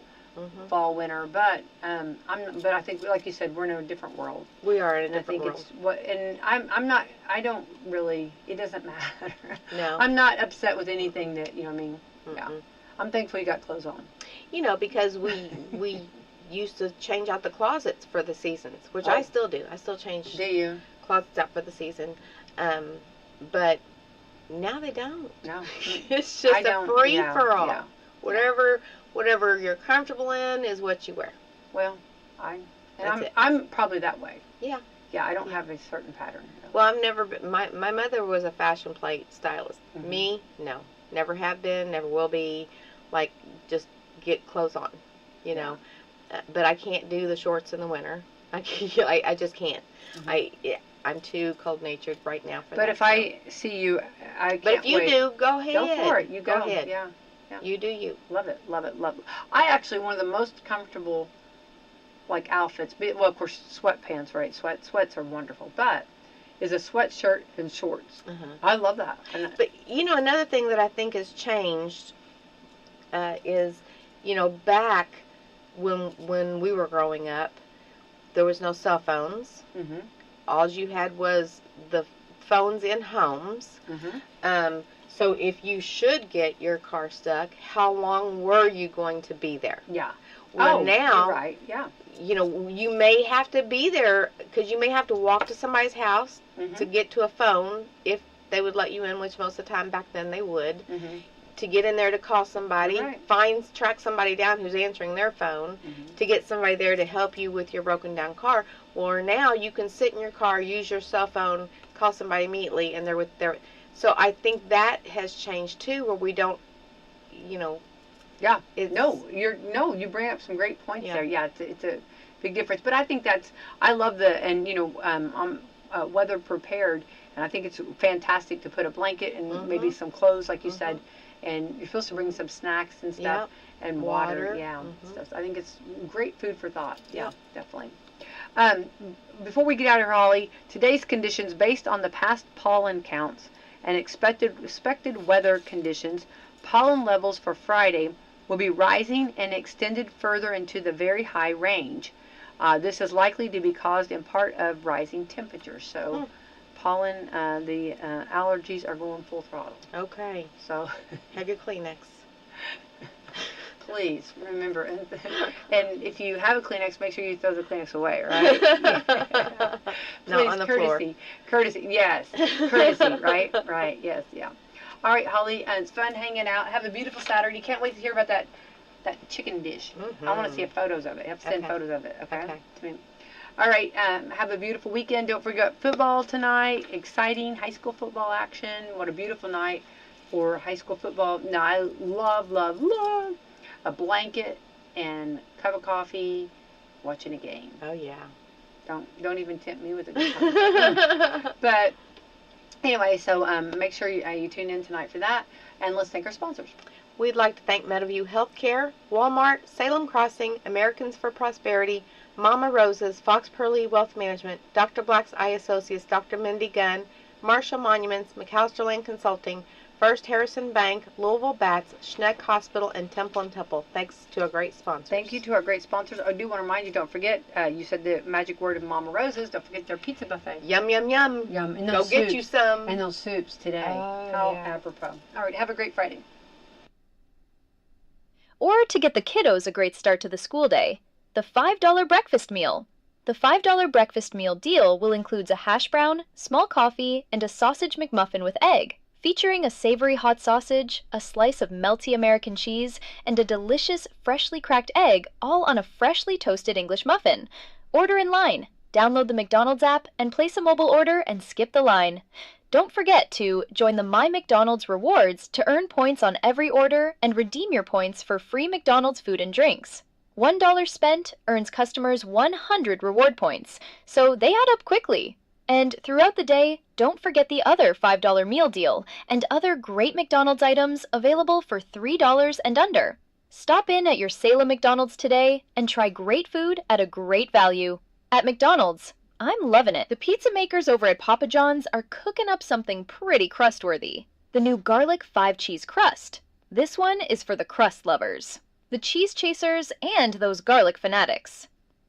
fall, winter. But But I think, like you said, we're in a different world. We are in a And I different think world. it's what, and I'm not. I don't really. It doesn't matter. No. I'm not upset with anything that you know. What I mean, yeah. Mm-mm. I'm thankful you got clothes on. You know, because we used to change out the closets for the seasons, which I Oh. still do. I still change Do you? closets out for the season. But now they don't. No. It's just I a don't- free yeah, for all. yeah. Whatever you're comfortable in is what you wear. Well, That's it. I'm probably that way. Yeah. Yeah, I don't have a certain pattern. Well, I've never been, my mother was a fashion plate stylist. Mhm. Me, no. Never have been, never will be. Like, just get clothes on, you know. But I can't do the shorts in the winter. I just can't. I'm too cold-natured right now for that. But if I see you, I can't But if you wait. do, go ahead. Go for it. You go. ahead. Yeah. You do you. Love it. Love it. Love it. I actually, one of the most comfortable, like, outfits, well, of course, sweatpants, right? Sweats are wonderful. But is a sweatshirt and shorts. I love that. And But, you know, another thing that I think has changed is, you know, back when we were growing up, there was no cell phones. Mhm. All you had was the phones in homes. So if you should get your car stuck, how long were you going to be there? Yeah. Well, now, you're right. Yeah. you know, you may have to be there because you may have to walk to somebody's house to get to a phone if they would let you in, which most of the time back then they would. To get in there to call somebody, Right. track somebody down who's answering their phone, to get somebody there to help you with your broken down car. Or now you can sit in your car, use your cell phone, call somebody immediately, and they're with their. So I think that has changed too, where we don't, you know. Yeah. It's, You bring up some great points Yeah. there. Yeah, it's a big difference. But I think I love and you know, I'm weather prepared, and I think it's fantastic to put a blanket and maybe some clothes, like you said, and you're supposed to bring some snacks and stuff and water. Yeah. Stuff. I think it's great food for thought. Yeah, definitely. Before we get out of here, Holly, today's conditions based on the past pollen counts and expected weather conditions, pollen levels for Friday will be rising and extended further into the very high range. This is likely to be caused in part of rising temperatures. So pollen, the allergies are going full throttle. Okay. So Have your Kleenex. please remember, and if you have a Kleenex, make sure you throw the Kleenex away, right? Not Please, on the floor. Courtesy, yes. Courtesy, right? Right, yes, yeah. All right, Holly, it's fun hanging out. Have a beautiful Saturday. Can't wait to hear about that chicken dish. I want to see photos of it. You have to send photos of it, okay? To me. All right, have a beautiful weekend. Don't forget football tonight. Exciting high school football action. What a beautiful night for high school football. Now, I love a blanket and cup of coffee watching a game. Oh, yeah. Don't even tempt me with a good time. But anyway, so make sure you tune in tonight for that, and let's thank our sponsors. We'd like to thank Meadowview Healthcare, Walmart, Salem Crossing, Americans for Prosperity, Mama Rose's, Fox Purley Wealth Management, Dr. Black's Eye Associates, Dr. Mindy Gunn, Marshall Monuments, McAllister Land Consulting, First Harrison Bank, Louisville Bats, Schneck Hospital, and Temple & Temple. Thanks to our great sponsors. Thank you to our great sponsors. I do want to remind you, don't forget, you said the magic word of Mama Rosa's. Don't forget their pizza buffet. Yum, yum, yum. Yum. And Go those get soups. you some. And those soups today. Oh, How yeah. apropos. All right, have a great Friday. Or to get the kiddos a great start to the school day, the $5 breakfast meal. The $5 breakfast meal deal will include a hash brown, small coffee, and a sausage McMuffin with egg, featuring a savory hot sausage, a slice of melty American cheese, and a delicious freshly cracked egg, all on a freshly toasted English muffin. Order in line. Download the McDonald's app and place a mobile order and skip the line. Don't forget to join the My McDonald's Rewards to earn points on every order and redeem your points for free McDonald's food and drinks. $1 spent earns customers 100 reward points, so they add up quickly. And throughout the day, don't forget the other $5 meal deal and other great McDonald's items available for $3 and under. Stop in at your Salem McDonald's today and try great food at a great value. At McDonald's, I'm loving it. The pizza makers over at Papa John's are cooking up something pretty crust-worthy. The new garlic 5-cheese crust. This one is for the crust lovers, the cheese chasers, and those garlic fanatics.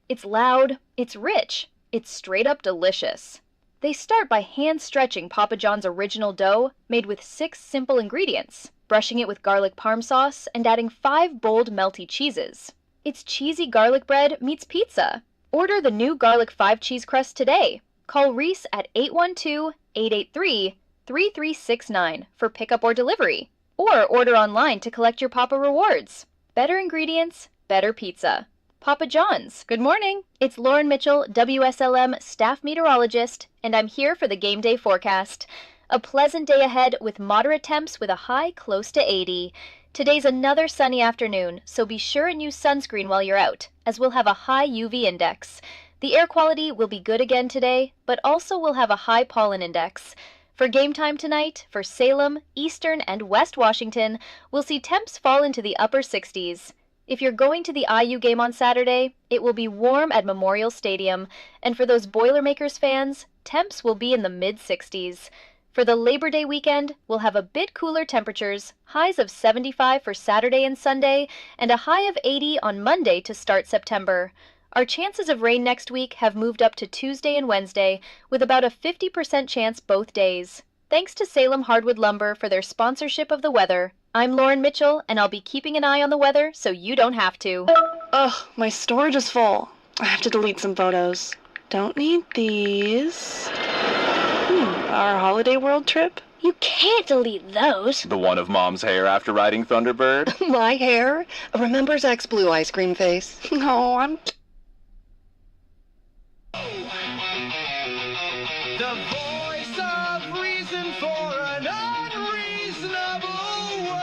It's loud, it's rich, it's straight up delicious. They start by hand-stretching Papa John's original dough made with 6 simple ingredients, brushing it with garlic parm sauce and adding 5 bold melty cheeses. It's cheesy garlic bread meets pizza. Order the new garlic 5-cheese crust today. Call Reese at 812-883-3369 for pickup or delivery. Or order online to collect your Papa rewards. Better ingredients, better pizza. Papa John's. Good morning. It's Lauren Mitchell, WSLM staff meteorologist, and I'm here for the game day forecast. A pleasant day ahead with moderate temps with a high close to 80. Today's another sunny afternoon, so be sure and use sunscreen while you're out, as we'll have a high UV index. The air quality will be good again today, but also we'll have a high pollen index. For game time tonight, for Salem, Eastern, and West Washington, we'll see temps fall into the upper 60s. If you're going to the IU game on Saturday, it will be warm at Memorial Stadium, and for those Boilermakers fans, temps will be in the mid-60s. For the Labor Day weekend, we'll have a bit cooler temperatures, highs of 75 for Saturday and Sunday, and a high of 80 on Monday to start September. Our chances of rain next week have moved up to Tuesday and Wednesday, with about a 50% chance both days. Thanks to Salem Hardwood Lumber for their sponsorship of the weather. I'm Lauren Mitchell, and I'll be keeping an eye on the weather so you don't have to. Ugh, my storage is full. I have to delete some photos. Don't need these. Our holiday world trip? You can't delete those. The one of Mom's hair after riding Thunderbird? My hair? Remember Zach's blue ice cream face? No, I'm... The voice of reason for an unreasonable world.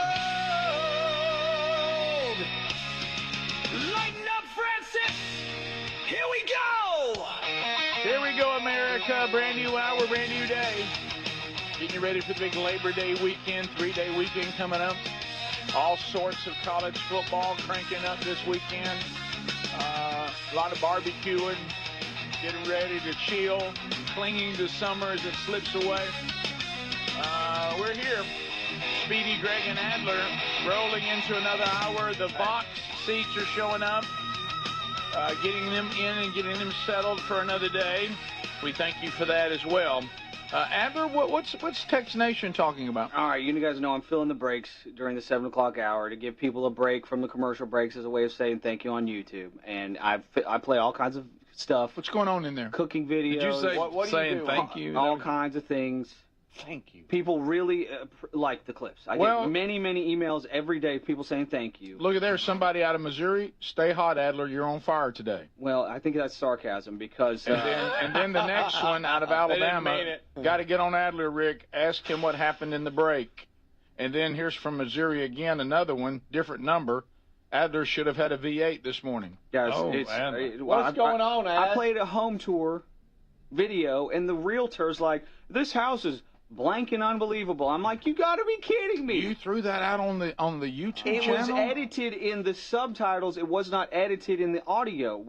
Lighten up, Francis! Here we go! Here we go, America. Brand new hour, brand new day. Getting you ready for the big Labor Day weekend, 3-day weekend coming up. All sorts of college football cranking up this weekend. A lot of barbecuing, getting ready to chill, clinging to summer as it slips away. We're here. Speedy, Greg, and Adler rolling into another hour. The box seats are showing up. Getting them in and getting them settled for another day. We thank you for that as well. Adler, what's Tex Nation talking about? All right, you guys know I'm filling the breaks during the 7 o'clock hour to give people a break from the commercial breaks as a way of saying thank you on YouTube. And I play all kinds of stuff. What's going on in there? Cooking videos. Did you say what saying do? thank you? All kinds of things. Thank you. People really like the clips. I get many emails every day, people saying thank you. Look at there, somebody out of Missouri. Stay hot, Adler. You're on fire today. Well, I think that's sarcasm because... And then the next one out of Alabama. Got to get on Adler, Rick. Ask him what happened in the break. And then here's from Missouri again, another one, different number. Adler should have had a V8 this morning. Guys, what's going on, Ad? I played a home tour video, and the realtor's like, this house is blank and unbelievable. I'm like, you got to be kidding me. You threw that out on the YouTube channel? It was edited in the subtitles. It was not edited in the audio.